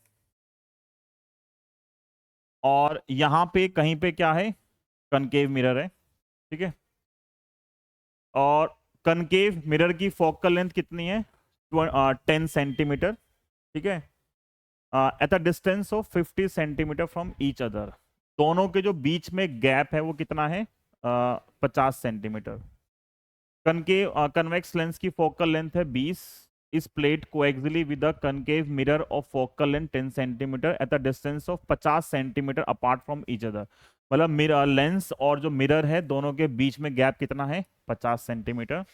और यहाँ पे कहीं पे क्या है, कनकेव मिरर है। ठीक है, और कनकेव मिरर की फोकल लेंथ कितनी है, 10 सेंटीमीटर। ठीक है, eight a distance of 50 centimetre from each other. दोनों के जो बीच में गैप है वो कितना है, 50 सेंटीमीटर। कनकेव कन्वेक्स लेंस की फोकल लेंथ है 20, is placed coaxially with a concave mirror of focal length 10 centimetre at a distance of 50 centimetre apart from each other. मतलब मिरर लेंस और जो मिरर है दोनों के बीच में गैप कितना है, 50 centimetre.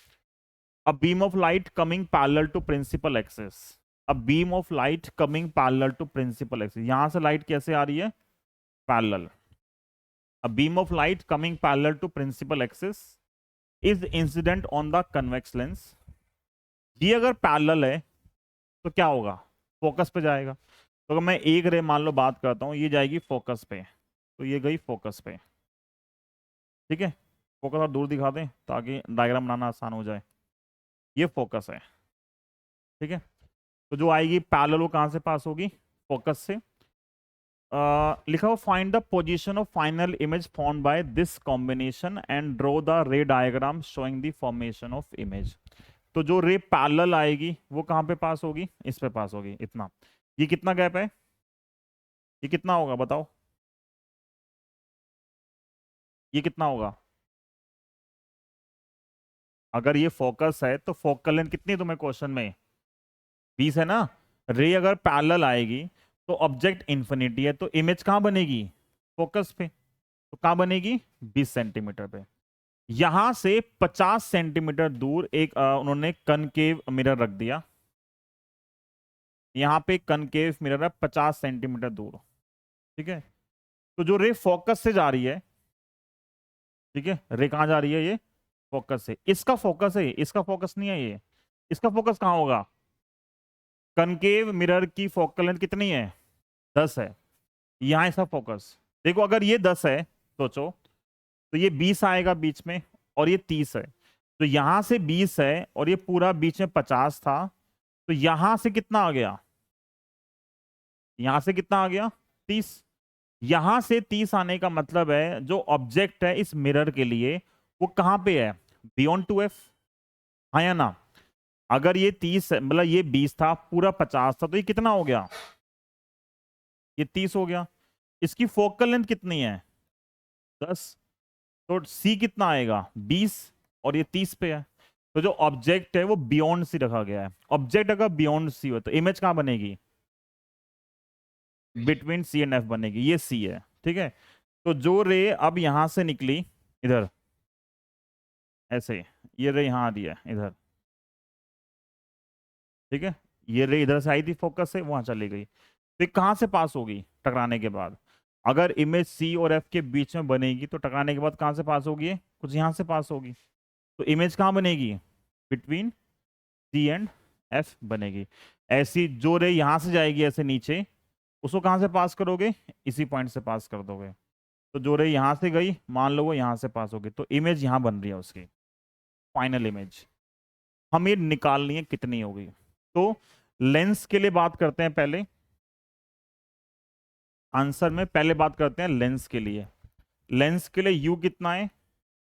A beam of light coming parallel to principal axis, a beam of light coming parallel to principal axis, यहां से लाइट कैसे आ रही है, parallel. A beam of light coming parallel to principal axis is incident on the convex lens. ये अगर पैरेलल है तो क्या होगा, फोकस पे जाएगा। तो अगर मैं एक रे मान लो बात करता हूं, ये जाएगी फोकस पे, तो ये गई फोकस पे। ठीक है, फोकस और दूर दिखा दें ताकि डायग्राम बनाना आसान हो जाए। ये फोकस है। ठीक है, तो जो आएगी पैरेलल वो कहां से पास होगी, फोकस से। लिखा हो find the position of final image formed by this combination and draw the रे diagram showing the formation of image. तो जो रे पैरेलल आएगी वो कहां पे पास होगी, इस पे पास होगी, इतना। ये कितना गैप है, ये कितना होगा बताओ, ये कितना होगा। अगर ये फोकस है तो फोकल लेंथ कितनी है तुम्हें क्वेश्चन में, 20 है ना। रे अगर पैरेलल आएगी तो ऑब्जेक्ट इंफिनिटी है, तो इमेज कहां बनेगी, फोकस पे, तो कहां बनेगी, 20 सेंटीमीटर पे। यहां से 50 सेंटीमीटर दूर एक उन्होंने कनकेव मिरर रख दिया, यहां पे कनकेव मिरर है 50 सेंटीमीटर दूर। ठीक है, तो जो रे फोकस से जा रही है, ठीक है, रे कहां जा रही है, ये फोकस से, इसका फोकस है, इसका फोकस नहीं है ये, इसका फोकस कहां होगा, कनकेव मिरर की फोकल लेंथ कितनी है, 10 है, यहां इसका फोकस। देखो अगर ये 10 है, सोचो, तो ये 20 आएगा बीच में और ये 30 है, तो यहां से 20 है और ये पूरा बीच में 50 था, तो यहां से कितना आ गया, यहां से कितना आ गया, 30। यहां से 30 आने का मतलब है जो ऑब्जेक्ट है इस मिरर के लिए वो कहां पे है, बियॉन्ड 2f। हाँ या ना, अगर ये 30 है मतलब ये 20 था, पूरा 50 था, तो ये कितना हो गया, ये 30 हो गया। इसकी फोकल लेंथ कितनी है, 10, तो सी कितना आएगा, 20, और ये 30 पे है। तो जो ऑब्जेक्ट है वो बियॉन्ड सी रखा गया है। ऑब्जेक्ट अगर बियॉन्ड सी हो तो इमेज कहां बनेगी, बिटवीन सी एंड एफ बनेगी, ये सी है। ठीक है, तो जो रे अब यहां से निकली इधर, ऐसे ये रे यहां आ रही है इधर, ठीक है, ये रे इधर से आई थी फोकस से, वहां चली गई, तो ये कहां से पास होगी, टकराने के बाद। अगर इमेज सी और एफ के बीच में बनेगी तो टकराने के बाद कहां से पास होगी, कुछ यहां से पास होगी, तो इमेज कहां बनेगी, बिटवीन सी एंड एफ बनेगी। ऐसी जो रे यहां से जाएगी ऐसे नीचे, उसको कहाँ से पास करोगे, इसी पॉइंट से पास कर दोगे। तो जो रे यहाँ से गई, मान लो वो यहाँ से पास होगी, तो इमेज यहाँ बन रही है उसकी, फाइनल इमेज हमें निकालनी है कितनी होगी। तो लेंस के लिए बात करते हैं पहले, आंसर में पहले बात करते हैं लेंस के लिए। लेंस के लिए यू कितना है,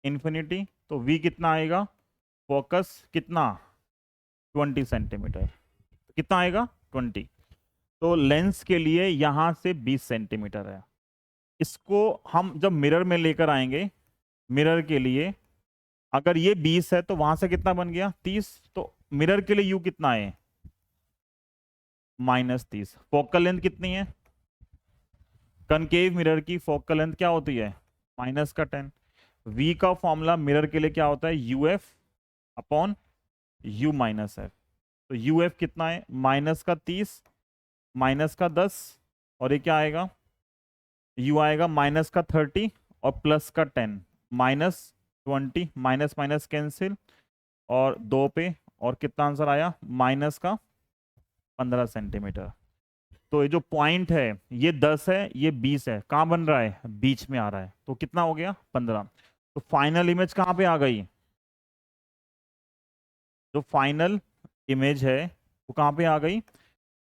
इन्फिनिटी, तो वी कितना आएगा, फोकस कितना 20 सेंटीमीटर, कितना आएगा 20। तो लेंस के लिए यहां से 20 सेंटीमीटर है। इसको हम जब मिरर में लेकर आएंगे, मिरर के लिए अगर ये 20 है तो वहां से कितना बन गया 30, तो मिरर के लिए यू कितना है -30। फोकल लेंथ कितनी है, कनकेव मिरर की फोकल लेंथ क्या होती है -10। वी का फॉर्मूला मिरर के लिए क्या होता है, U F upon you minus F. तो यू एफ कितना है -30 -10, और ये क्या आएगा, यू आएगा -30 और +10, -20, माइनस माइनस कैंसिल और 2 पे, और कितना आंसर आया -15 सेंटीमीटर। तो ये जो पॉइंट है ये 10 है, ये 20 है, कहाँ बन रहा है, बीच में आ रहा है, तो कितना हो गया 15। तो फाइनल इमेज कहाँ पे आ गई, जो फाइनल इमेज है वो कहाँ पे आ गई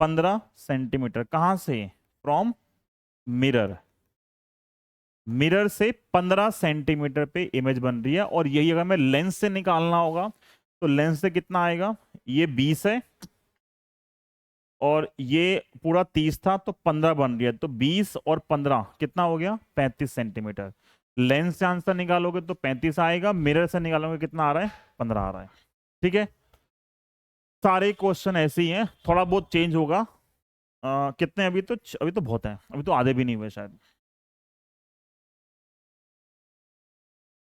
15 सेंटीमीटर। कहाँ से, फ्रॉम मिरर, मिरर से 15 सेंटीमीटर पे इमेज बन रही है। और यही अगर मैं लेंस से निकालना होगा तो लेंस से कितना आएगा, ये 20 है और ये पूरा 30 था, तो 15 बन रही है, तो 20 और 15 कितना हो गया 35 सेंटीमीटर। लेंस से आंसर निकालोगे तो 35 आएगा, मिरर से निकालोगे कितना आ रहा है 15 आ रहा है। ठीक है, सारे क्वेश्चन ऐसे ही हैं, थोड़ा बहुत चेंज होगा। कितने अभी तो बहुत हैं, अभी तो आधे भी नहीं हुए शायद,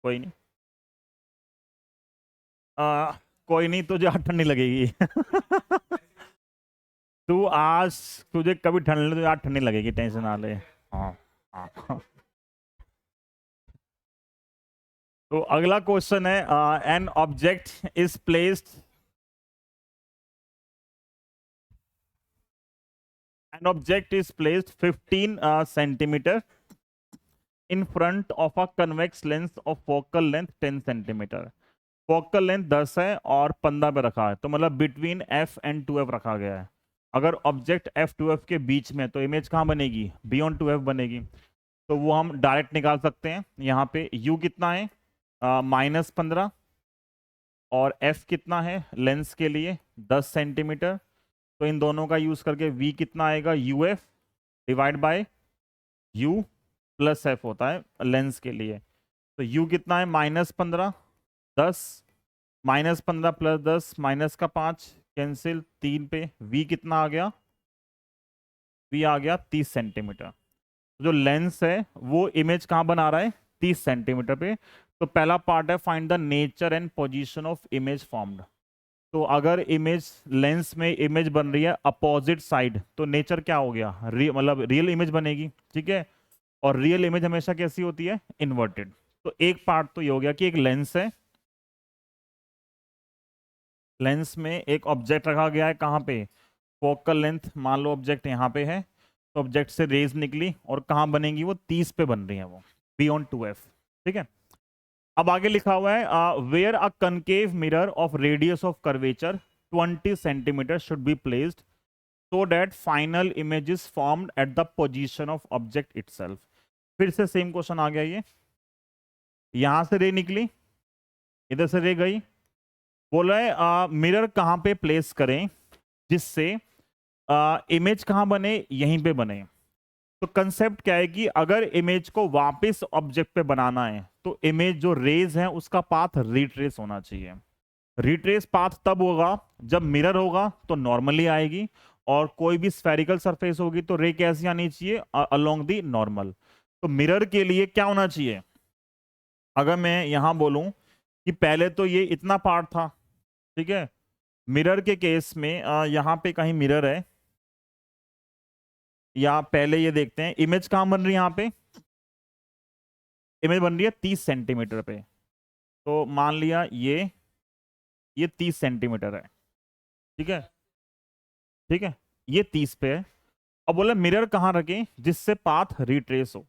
कोई नहीं। आ, कोई नहीं, तुझे आज ठंडी लगेगी तू आज, तुझे कभी ठंड लगे तुझे आज ठंडी लगेगी, टेंशन ना ले। हाँ हाँ तो अगला क्वेश्चन है, an object is placed, an object is placed 15 centimeter in front of a convex lens of focal length 10 centimeter। Focal length 10 है और 15 पे रखा है, तो मतलब बिटवीन एफ एंड 2एफ रखा गया है। अगर ऑब्जेक्ट एफ टू एफ के बीच में, तो इमेज कहाँ बनेगी, बियॉन्ड 2एफ बनेगी। तो वो हम डायरेक्ट निकाल सकते हैं। यहाँ पे यू कितना है -15, और एफ कितना है लेंस के लिए 10 सेंटीमीटर। तो इन दोनों का यूज करके वी कितना आएगा, U F divide by you plus F होता है लेंस के लिए। तो यू कितना है -15, 10, -15 + 10 -5 कैंसिल 3 पे, वी कितना आ गया, वी आ गया 30 सेंटीमीटर। जो लेंस है वो इमेज कहाँ बना रहा है 30 सेंटीमीटर पे। तो पहला पार्ट है find the nature and position of image formed. तो अगर इमेज लेंस में इमेज बन रही है अपोजिट साइड, तो नेचर क्या हो गया, मतलब रियल इमेज बनेगी। ठीक है, और रियल इमेज हमेशा कैसी होती है, इन्वर्टेड। तो एक पार्ट तो ये हो गया कि एक लेंस है, लेंस में एक ऑब्जेक्ट रखा गया है, कहाँ पे, फोकल लेंथ, मान लो ऑब्जेक्ट यहाँ पे है, तो ऑब्जेक्ट से रेज निकली और कहाँ बनेगी, वो 30 पे बन रही है वो, बियॉन्ड 2f। ठीक है, अब आगे लिखा हुआ है where a concave mirror of radius of curvature 20 centimetre should be placed so that final image is formed at the position of object itself. फिर से सेम क्वेश्चन आ गया, ये यहां से रे निकली, इधर से रे गई, बोला है मिरर कहां पे प्लेस करें जिससे इमेज कहां बने, यहीं पे बने। तो कंसेप्ट क्या है कि अगर इमेज को वापस ऑब्जेक्ट पे बनाना है तो इमेज जो रेज है उसका पाथ रिट्रेस होना चाहिए। रिट्रेस पाथ तब होगा जब मिरर होगा तो नॉर्मली आएगी, और कोई भी स्फेरिकल सरफेस होगी तो रे कैसी आनी चाहिए, अलोंग दी नॉर्मल। तो मिरर के लिए क्या होना चाहिए, अगर मैं यहां बोलूं कि पहले तो ये इतना पार्ट था, ठीक है, मिरर के केस में यहां पे कहीं मिरर है, या पहले ये देखते हैं इमेज कहां बन रही है, यहां पे इमेज बन रही है 30 सेंटीमीटर पे। तो मान लिया ये 30 सेंटीमीटर है, ठीक है, ठीक है, ये 30 पे है। अब बोला मिरर कहाँ रखें जिससे पाथ रिट्रेस हो।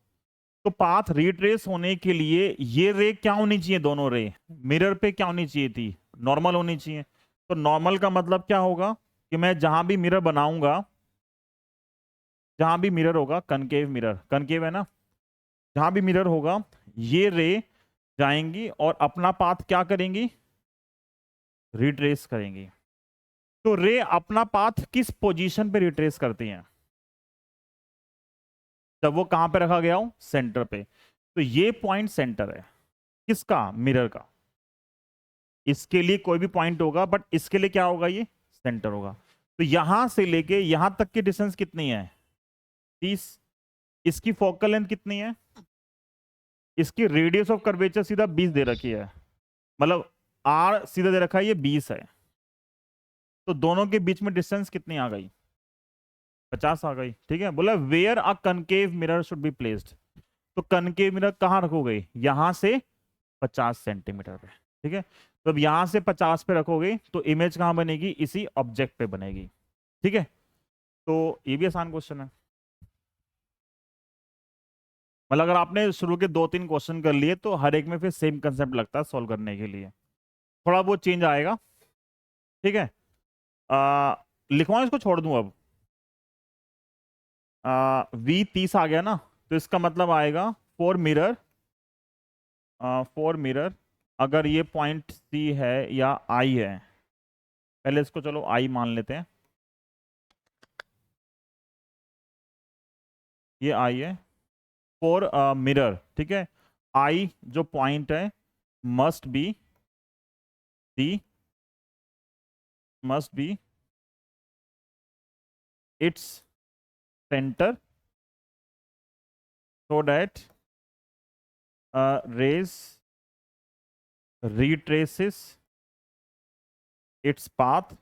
तो पाथ रिट्रेस होने के लिए ये रे क्या होनी चाहिए, दोनों रे मिरर पे क्या होनी चाहिए थी, नॉर्मल होनी चाहिए। तो नॉर्मल का मतलब क्या होगा कि मैं जहां भी मिरर बनाऊंगा, जहां भी मिरर होगा, कनकेव मिरर, कनकेव है ना, जहां भी मिरर होगा ये रे जाएंगी और अपना पाथ क्या करेंगी, रिट्रेस करेंगी। तो रे अपना पाथ किस पोजीशन पे रिट्रेस करती हैं, जब वो कहां पे रखा गया हो, सेंटर पे। तो ये पॉइंट सेंटर है किसका, मिरर का। इसके लिए कोई भी पॉइंट होगा बट इसके लिए क्या होगा, ये सेंटर होगा। तो यहां से लेके यहां तक की डिस्टेंस कितनी है, 30। इसकी फोकल लेंथ कितनी है, इसकी रेडियस ऑफ कर्वेचर सीधा 20 दे रखी है, मतलब आर सीधा दे रखा है, ये 20 है। तो दोनों के बीच में डिस्टेंस कितनी आ गई, 50 आ गई। ठीक है, बोला where a concave mirror should be placed. तो कनकेव मिरर कहां रखोगे, यहां से 50 सेंटीमीटर पे। ठीक है, तो अब यहां से 50 पे रखोगे तो इमेज कहां बनेगी, इसी ऑब्जेक्ट पे बनेगी। ठीक है, तो ये भी आसान क्वेश्चन है। मतलब अगर आपने शुरू के 2-3 क्वेश्चन कर लिए तो हर एक में फिर सेम कंसेप्ट लगता है सॉल्व करने के लिए, थोड़ा बहुत चेंज आएगा। ठीक है, लिखवाऊं इसको, छोड़ दूं अब। V 30 आ गया ना, तो इसका मतलब आएगा फॉर मिरर, फॉर मिरर अगर ये पॉइंट C है या I है, पहले इसको चलो I मान लेते हैं, ये I है फॉर मिरर। ठीक है, I जो पॉइंट है must be the, must be its centre so that rays retraces its path।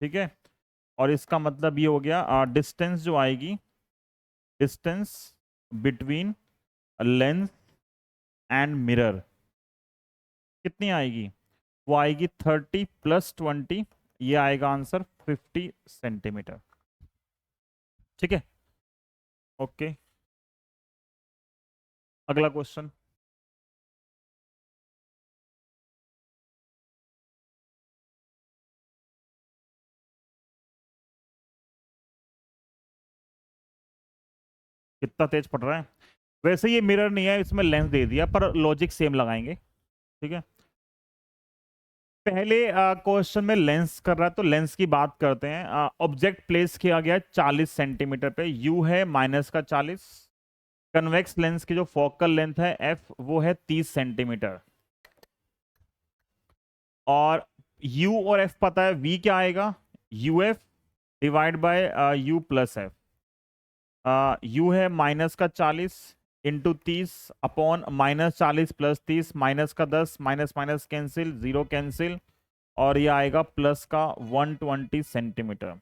ठीक है, और इसका मतलब ये हो गया डिस्टेंस जो आएगी, distance between lens and mirror कितनी आएगी, वो आएगी 30 + 20, ये आएगा आंसर 50 सेंटीमीटर। ठीक है, ओके, अगला क्वेश्चन। कितना तेज पढ़ रहा है। वैसे ये मिरर नहीं है, इसमें लेंस दे दिया, पर लॉजिक सेम लगाएंगे। ठीक है, पहले क्वेश्चन में लेंस कर रहा है तो लेंस की बात करते हैं। ऑब्जेक्ट प्लेस किया गया 40 सेंटीमीटर पे, यू है -40। कन्वेक्स लेंस की जो फोकल लेंथ है एफ वो है 30 सेंटीमीटर, और यू और एफ पता है, वी क्या आएगा, U F divide by you plus F. You है -40 into 30 upon -40 + 30, -10, minus minus cancel, 0 cancel, और ये आएगा प्लस का 120 सेंटीमीटर।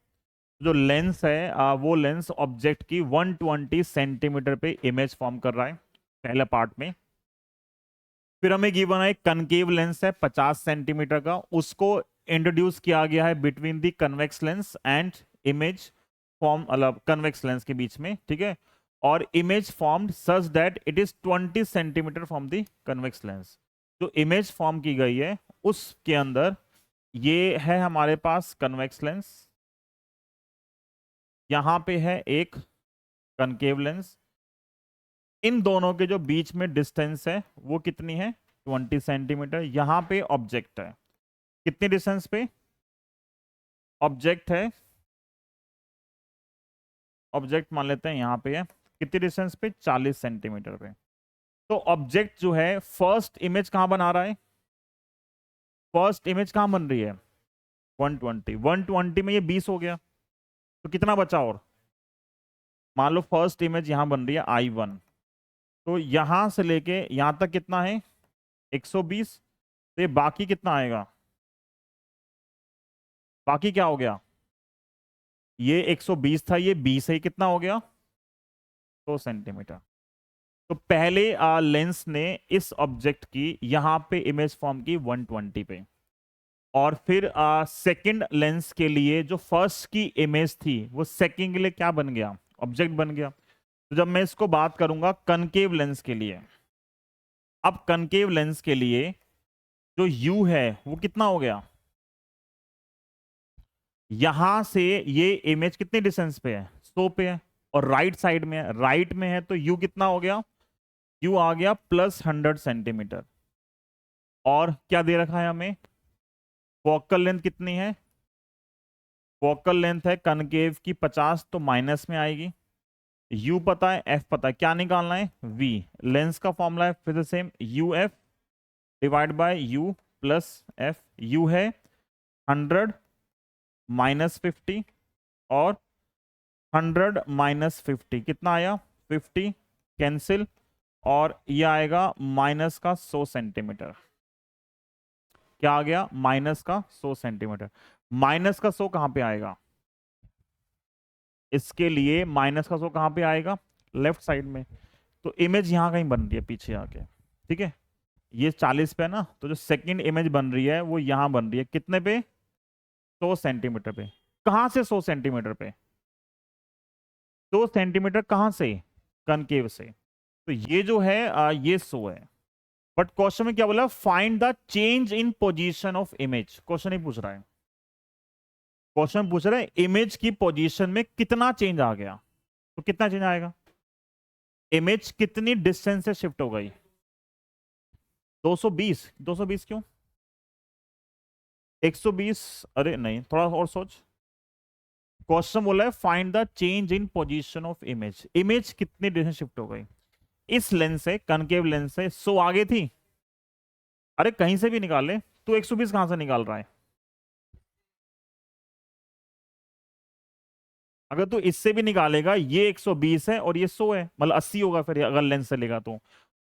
जो लेंस है वो लेंस ऑब्जेक्ट की 120 सेंटीमीटर पे इमेज फॉर्म कर रहा है पहले पार्ट में। फिर हमें गिवन है कनकेव लेंस है 50 सेंटीमीटर का, उसको इंट्रोड्यूस किया गया है between the convex lens and image form, मतलब कन्वेक्स लेंस के बीच में। ठीक है, और image formed such that it is 20 centimetre from the convex lens. जो इमेज फॉर्म की गई है उसके अंदर ये है हमारे पास कन्वेक्स लेंस, यहां पे है एक कनकेव लेंस, इन दोनों के जो बीच में डिस्टेंस है वो कितनी है, 20 सेंटीमीटर। यहां पे ऑब्जेक्ट है, कितनी डिस्टेंस पे ऑब्जेक्ट है, ऑब्जेक्ट मान लेते हैं यहां पे है, कितनी डिस्टेंस पे, 40 सेंटीमीटर पे। तो ऑब्जेक्ट जो है फर्स्ट इमेज कहां बना रहा है, फर्स्ट इमेज कहां बन रही है, 120, 120 में ये 20 हो गया, तो कितना बचा, और मान लो फर्स्ट इमेज यहां बन रही है I1, तो यहां से लेके यहां तक कितना है, 120। तो ये बाकी कितना आएगा, बाकी क्या हो गया, ये 120 था, ये 20 है, कितना हो गया, 100 सेंटीमीटर। तो पहले लेंस ने इस ऑब्जेक्ट की यहां पे इमेज फॉर्म की 120 पे, और फिर सेकंड लेंस के लिए जो फर्स्ट की इमेज थी वो सेकंड के लिए क्या बन गया, ऑब्जेक्ट बन गया। तो जब मैं इसको बात करूंगा कनकेव लेंस के लिए, अब कनकेव लेंस के लिए जो u है वो कितना हो गया, यहां से ये इमेज कितनी डिस्टेंस पे है, 100 पे है, और राइट साइड में है, राइट में है, तो u कितना हो गया, u आ गया +100 सेंटीमीटर। और क्या दे रखा है हमें, फोकल लेंथ कितनी है, फोकल लेंथ है कनकेव की 50, तो माइनस में आएगी। u पता है, f पता है, क्या निकालना है, v। लेंस का फॉर्मूला है फिर से same, uf divide by u plus f। u है 100 -50, और 100 -50 कितना आया, 50, कैंसिल, और ये आएगा माइनस का 100 सेंटीमीटर। क्या आ गया, माइनस का 100 सेंटीमीटर। माइनस का 100 कहां पे आएगा, इसके लिए माइनस का 100 कहां पे आएगा, लेफ्ट साइड में। तो इमेज यहां कहीं बन रही है पीछे आके, ठीक है, ये 40 पे है ना, तो जो सेकंड इमेज बन रही है वो यहां बन रही है, कितने पे, 100 सेंटीमीटर पे। कहां से 100 सेंटीमीटर पे, 100 सेंटीमीटर कहां से, कनकेव से। तो ये जो है ये 100 है। बट क्वेश्चन में क्या बोला, find the change in position of image. Question ही पूछ रहा है, क्वेश्चन पूछ रहा है इमेज की पोजीशन में कितना चेंज आ गया। तो कितना चेंज आएगा, इमेज कितनी डिस्टेंस से शिफ्ट हो गई, 220। 220 क्यों, 120, अरे नहीं, थोड़ा और सोच। क्वेश्चन बोला है find the change in position of image, image कितनी डिस्टेंस शिफ्ट हो गई। इस लेंस से, कनकेव लेंस से 100 आगे थी, अरे कहीं से भी निकाले, तो 120 कहां से निकाल रहा है। अगर तू इससे भी निकालेगा, ये 120 है और ये 100 है, मतलब 80 होगा फिर अगर लेंस से लेगा तो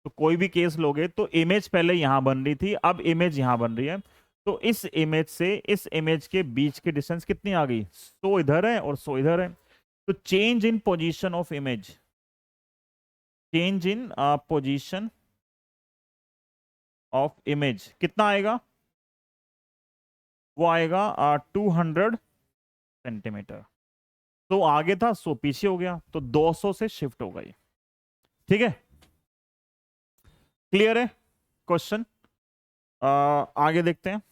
कोई भी केस लोगे तो इमेज पहले यहां बन रही थी, अब इमेज यहां बन रही है। तो इस इमेज से इस इमेज के बीच की डिस्टेंस कितनी आ गई, 100 इधर है और 100 इधर है। तो change in position of image, change in position of image कितना आएगा, वो आएगा 200 सेंटीमीटर। तो आगे था 100 पीछे हो गया, तो 200 से शिफ्ट हो गई। ठीक है, क्लियर है क्वेश्चन। आगे देखते हैं।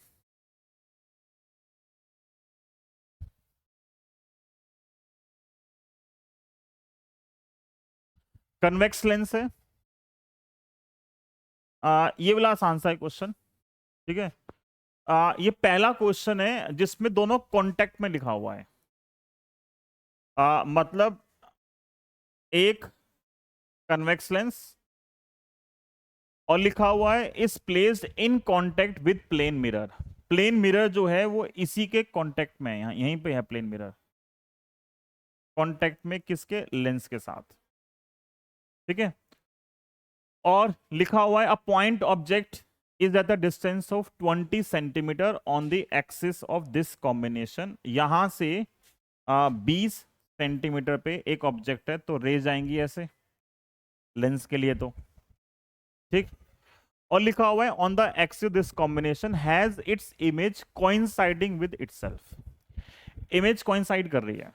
कन्वेक्स लेंस है, ये वाला आसान सा है क्वेश्चन, ठीक है। ये पहला क्वेश्चन है जिसमें दोनों कॉन्टेक्ट में लिखा हुआ है, मतलब एक कन्वेक्स लेंस और लिखा हुआ है is placed in contact with plane mirror. Plane mirror जो है वो इसी के कांटेक्ट में है, यहीं पे है प्लेन मिरर, कांटेक्ट में किसके, लेंस के साथ, ठीक है। और लिखा हुआ है अ point object is eight the distance of 20 centimetre on the axis of this combination. यहां से 20 सेंटीमीटर पे एक ऑब्जेक्ट है, तो रे जाएंगी ऐसे लेंस के लिए, तो ठीक। और लिखा हुआ है on the axis this combination has its image coinciding with itself. Image coincide कर रही है,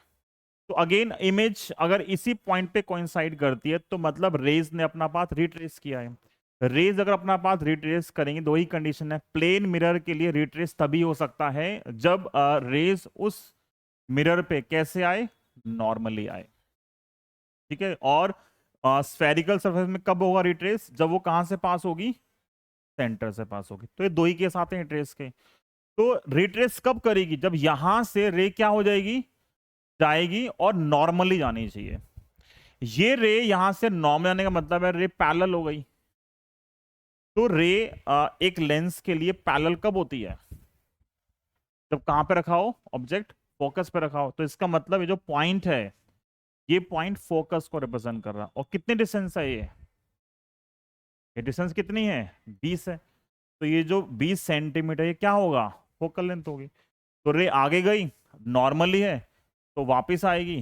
तो अगेन इमेज अगर इसी पॉइंट पे कोइंसाइड करती है तो मतलब रेज ने अपना पाथ रिट्रेस किया है। रेज अगर अपना पाथ रिट्रेस करेंगे, दो ही कंडीशन है, प्लेन मिरर के लिए रिट्रेस तभी हो सकता है जब रेज उस मिरर पे कैसे आए, नॉर्मली आए, ठीक है। और स्फेरिकल सरफेस में कब होगा रिट्रेस, जब वो कहां से पास होगी, सेंटर से पास होगी। तो ये दो ही केस आते हैं रिट्रेस के। तो रिट्रेस कब करेगी, जब यहां से रे क्या हो जाएगी, जाएगी, और नॉर्मली जानी चाहिए। ये रे यहां से नॉर्मल आने का मतलब है रे पैरेलल हो गई। तो रे एक लेंस के लिए पैरेलल कब होती है, जब कहां पे रखा हो ऑब्जेक्ट, फोकस पे रखा हो। तो इसका मतलब ये जो पॉइंट है, ये पॉइंट फोकस को रिप्रेजेंट कर रहा है। और कितनी डिस्टेंस है ये डिस्टेंस कितनी है, 20 है। तो ये जो 20 सेंटीमीटर ये क्या होगा, फोकल लेंथ होगी। तो रे आगे गई, नॉर्मली है, तो वापस आएगी,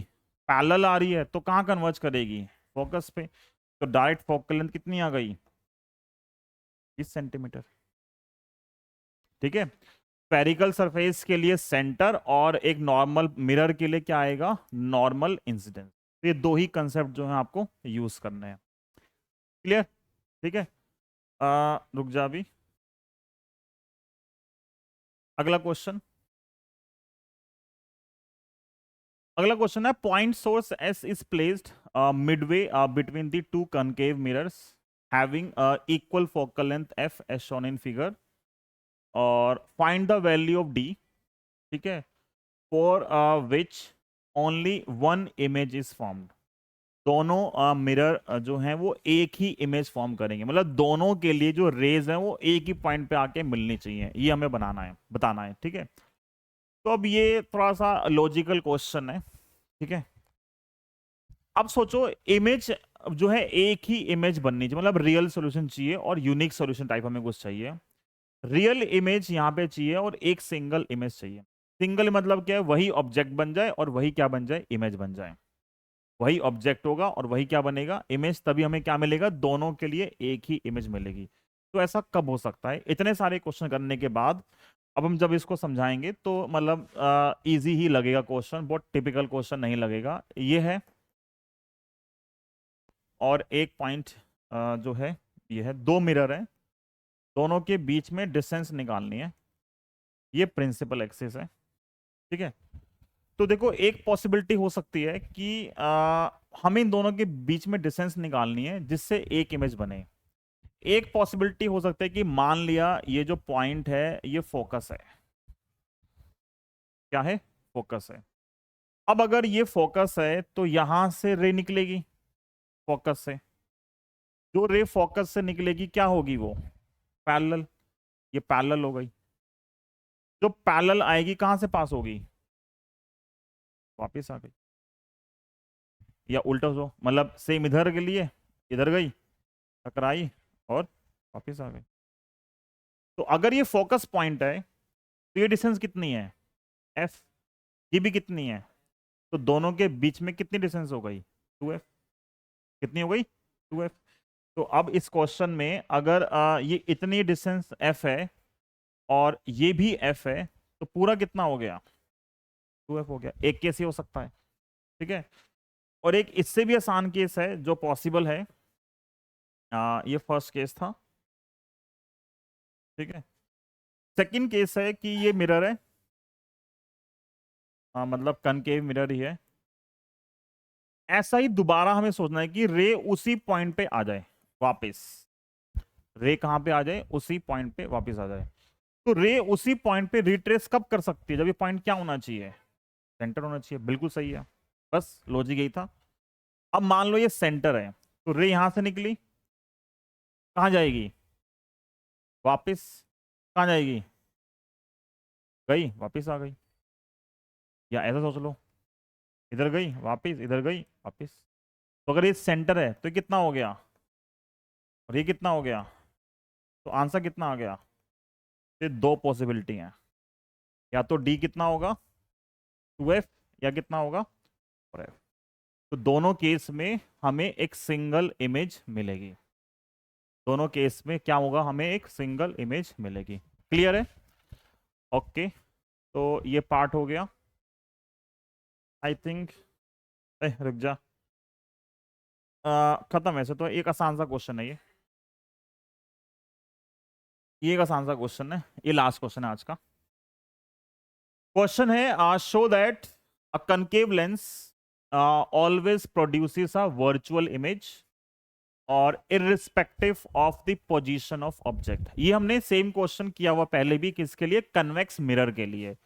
पैरेलल आ रही है, तो कहां कन्वर्ज करेगी, फोकस पे। तो डायरेक्ट फोकल लेंथ कितनी आ गई, 20 सेंटीमीटर, ठीक है। स्फेरिकल सरफेस के लिए सेंटर, और एक नॉर्मल मिरर के लिए क्या आएगा, नॉर्मल इंसिडेंस। तो ये दो ही कंसेप्ट जो है आपको यूज करने हैं। क्लियर? ठीक है। रुक जा अभी, अगला क्वेश्चन। अगला क्वेश्चन है, point source S is placed midway between the two concave mirrors having equal focal length f as shown in figure, और find the value of D, ठीक है, for which only one image is formed. दोनों मिरर जो हैं वो एक ही इमेज फॉर्म करेंगे, मतलब दोनों के लिए जो रेज हैं वो एक ही पॉइंट पे आके मिलनी चाहिए, ये हमें बनाना है, बताना है। ठीक है, तो अब ये थोड़ा सा लॉजिकल क्वेश्चन है। ठीक है, अब सोचो इमेज जो है एक ही इमेज बननी चाहिए, मतलब रियल सॉल्यूशन चाहिए और यूनिक सॉल्यूशन टाइप हमें कुछ चाहिए। रियल इमेज यहाँ पे चाहिए और एक सिंगल इमेज चाहिए। सिंगल मतलब क्या है, वही ऑब्जेक्ट बन जाए और वही क्या बन जाए, इमेज बन जाए। वही ऑब्जेक्ट होगा और वही क्या बनेगा, इमेज। तभी हमें क्या मिलेगा, दोनों के लिए एक ही इमेज मिलेगी। तो ऐसा कब हो सकता है? इतने सारे क्वेश्चन करने के बाद अब हम जब इसको समझाएंगे तो मतलब इजी ही लगेगा क्वेश्चन, बहुत टिपिकल क्वेश्चन नहीं लगेगा। ये है, और एक पॉइंट जो है ये है, दो मिरर है, दोनों के बीच में डिस्टेंस निकालनी है, ये प्रिंसिपल एक्सिस है। ठीक है, तो देखो एक पॉसिबिलिटी हो सकती है कि हमें इन दोनों के बीच में डिस्टेंस निकालनी है जिससे एक इमेज बने। एक पॉसिबिलिटी हो सकता है कि मान लिया ये जो पॉइंट है ये फोकस है। क्या है? फोकस है। अब अगर ये फोकस है तो यहां से रे निकलेगी फोकस से, जो रे फोकस से निकलेगी क्या होगी, वो पैरेलल। ये पैरेलल हो गई। जो पैरेलल आएगी कहां से पास होगी, वापस आ गई। या उल्टा हो, मतलब सेम इधर के लिए इधर गई, टकराई और वापस आ गई। तो अगर ये फोकस पॉइंट है तो ये डिस्टेंस कितनी है, एफ। ये भी कितनी है, तो दोनों के बीच में कितनी डिस्टेंस हो गई, 2f। कितनी हो गई, 2f। तो अब इस क्वेश्चन में अगर ये इतनी डिस्टेंस f है और ये भी f है, तो पूरा कितना हो गया, 2f हो गया। एक केस ही हो सकता है। ठीक है, और एक इससे भी आसान केस है जो पॉसिबल है, ये फर्स्ट केस था। ठीक है, सेकंड केस है कि ये मिरर है, मतलब कनकेव मिरर ही है। ऐसा ही दोबारा हमें सोचना है कि रे उसी पॉइंट पे आ जाए वापस। रे कहां पे आ जाए, उसी पॉइंट पे वापस आ जाए। तो रे उसी पॉइंट पे रिट्रेस कब कर सकती है, जब ये पॉइंट क्या होना चाहिए, सेंटर होना चाहिए। बिल्कुल सही है, बस लॉजिक यही था। अब मान लो ये सेंटर है, तो रे यहां से निकली, कहां जाएगी, वापस। कहां जाएगी, गई वापस आ गई। या ऐसा सोच लो, इधर गई वापस, इधर गई वापस। तो अगर ये सेंटर है तो ये कितना हो गया, और ये कितना हो गया, तो आंसर कितना आ गया। ये दो पॉसिबिलिटी हैं, या तो डी कितना होगा, 2f, या कितना होगा, 4f। तो दोनों केस में हमें एक सिंगल इमेज मिलेगी। दोनों केस में क्या होगा, हमें एक सिंगल इमेज मिलेगी। क्लियर है? ओके, तो ये पार्ट हो गया। आई थिंक, रुक जा, खत्म। ऐसे तो एक आसान सा क्वेश्चन है ये एक आसान सा क्वेश्चन है, ये लास्ट क्वेश्चन है आज का। क्वेश्चन है, show that a concave lens always produces a virtual image और irrespective of the position of object. ये हमने सेम क्वेश्चन किया हुआ पहले भी, किसके लिए, कन्वेक्स मिरर के लिए।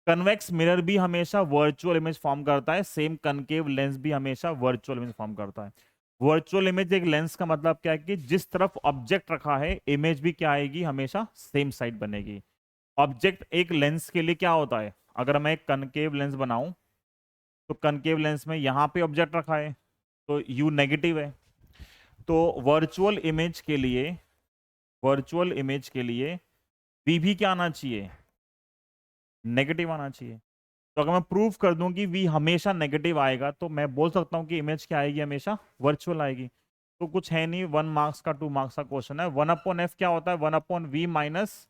कन्वेक्स मिरर भी हमेशा वर्चुअल इमेज फॉर्म करता है, सेम कनकेव लेंस भी हमेशा वर्चुअल इमेज फॉर्म करता है। वर्चुअल इमेज एक लेंस का मतलब क्या है कि जिस तरफ ऑब्जेक्ट रखा है इमेज भी क्या आएगी, हमेशा सेम साइड बनेगी। ऑब्जेक्ट एक लेंस के लिए क्या होता है, अगर मैं एक कनकेव लेंस बनाऊं तो कनकेव लेंस में यहां पे ऑब्जेक्ट रखा है तो यू नेगेटिव है। तो वर्चुअल इमेज के लिए वी भी क्या आना चाहिए, नेगेटिव आना चाहिए। तो अगर मैं प्रूव कर दूं कि वी हमेशा नेगेटिव आएगा तो मैं बोल सकता हूं कि इमेज क्या आएगी, हमेशा वर्चुअल आएगी। तो कुछ है नहीं, 1 मार्क्स का 2 मार्क्स का क्वेश्चन है। 1/f क्या होता है, 1/v माइनस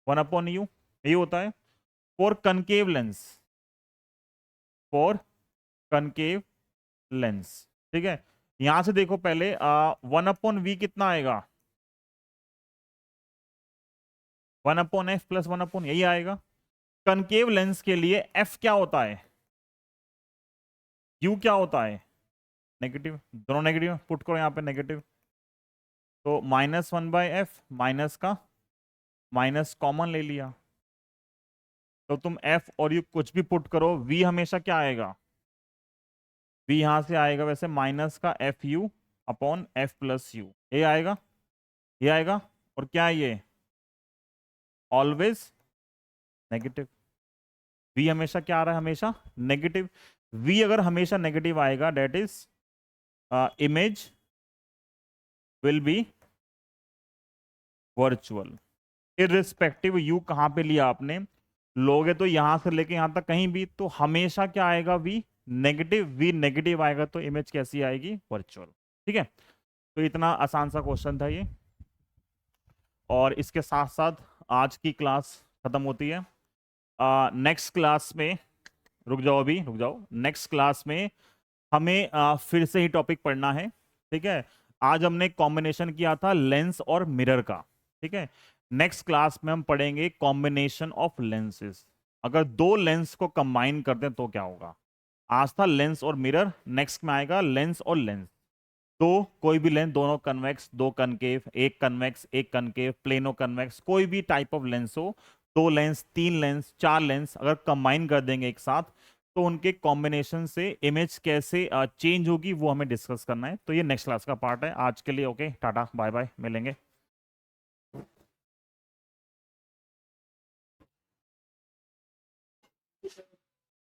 1/u, यही होता है। For concave lens lens. ठीक है, यहां से देखो पहले 1/v कितना आएगा, 1/f प्लस 1/, यही आएगा। कनकेव लेंस के लिए f क्या होता है, u क्या होता है, नेगेटिव। दोनों नेगेटिव पुट करो यहाँ पे नेगेटिव, तो -1/f, माइनस का माइनस कॉमन ले लिया, तो तुम f और u कुछ भी पुट करो, v हमेशा क्या आएगा, v यहां से आएगा वैसे माइनस का f(u)/f+u, ये आएगा, ये आएगा। और क्या है ये, ऑलवेज नेगेटिव। v हमेशा क्या आ रहा है, हमेशा नेगेटिव। v अगर हमेशा नेगेटिव आएगा, that is image will be virtual, irrespective u कहां पे लिया आपने, लोगे तो यहां से लेके यहां तक कहीं भी, तो हमेशा क्या आएगा, v नेगेटिव। v नेगेटिव आएगा तो इमेज कैसी आएगी, वर्चुअल। ठीक है, तो इतना आसान सा क्वेश्चन था ये, और इसके साथ साथ आज की क्लास खत्म होती है। नेक्स्ट क्लास में, रुक जाओ अभी, रुक जाओ, नेक्स्ट क्लास में हमें फिर से ही टॉपिक पढ़ना है। ठीक है, आज हमने कॉम्बिनेशन किया था लेंस और मिरर का। ठीक है, नेक्स्ट क्लास में हम पढ़ेंगे कॉम्बिनेशन ऑफ लेंसेज, अगर दो लेंस को कंबाइन करते हैं तो क्या होगा। आज था लेंस और मिरर, नेक्स्ट में आएगा लेंस और लेंस। दो, कोई भी लेंस, दोनों कन्वेक्स, दो कनकेव, एक कन्वेक्स एक कनकेव, प्लेनो कन्वेक्स, कोई भी टाइप ऑफ लेंस हो, दो लेंस, तीन लेंस, चार लेंस अगर कंबाइन कर देंगे एक साथ, तो उनके कॉम्बिनेशन से इमेज कैसे चेंज होगी वो हमें डिस्कस करना है। तो ये नेक्स्ट क्लास का पार्ट है। आज के लिए ओके, टाटा बाय बाय, मिलेंगे।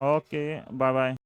Okay bye bye.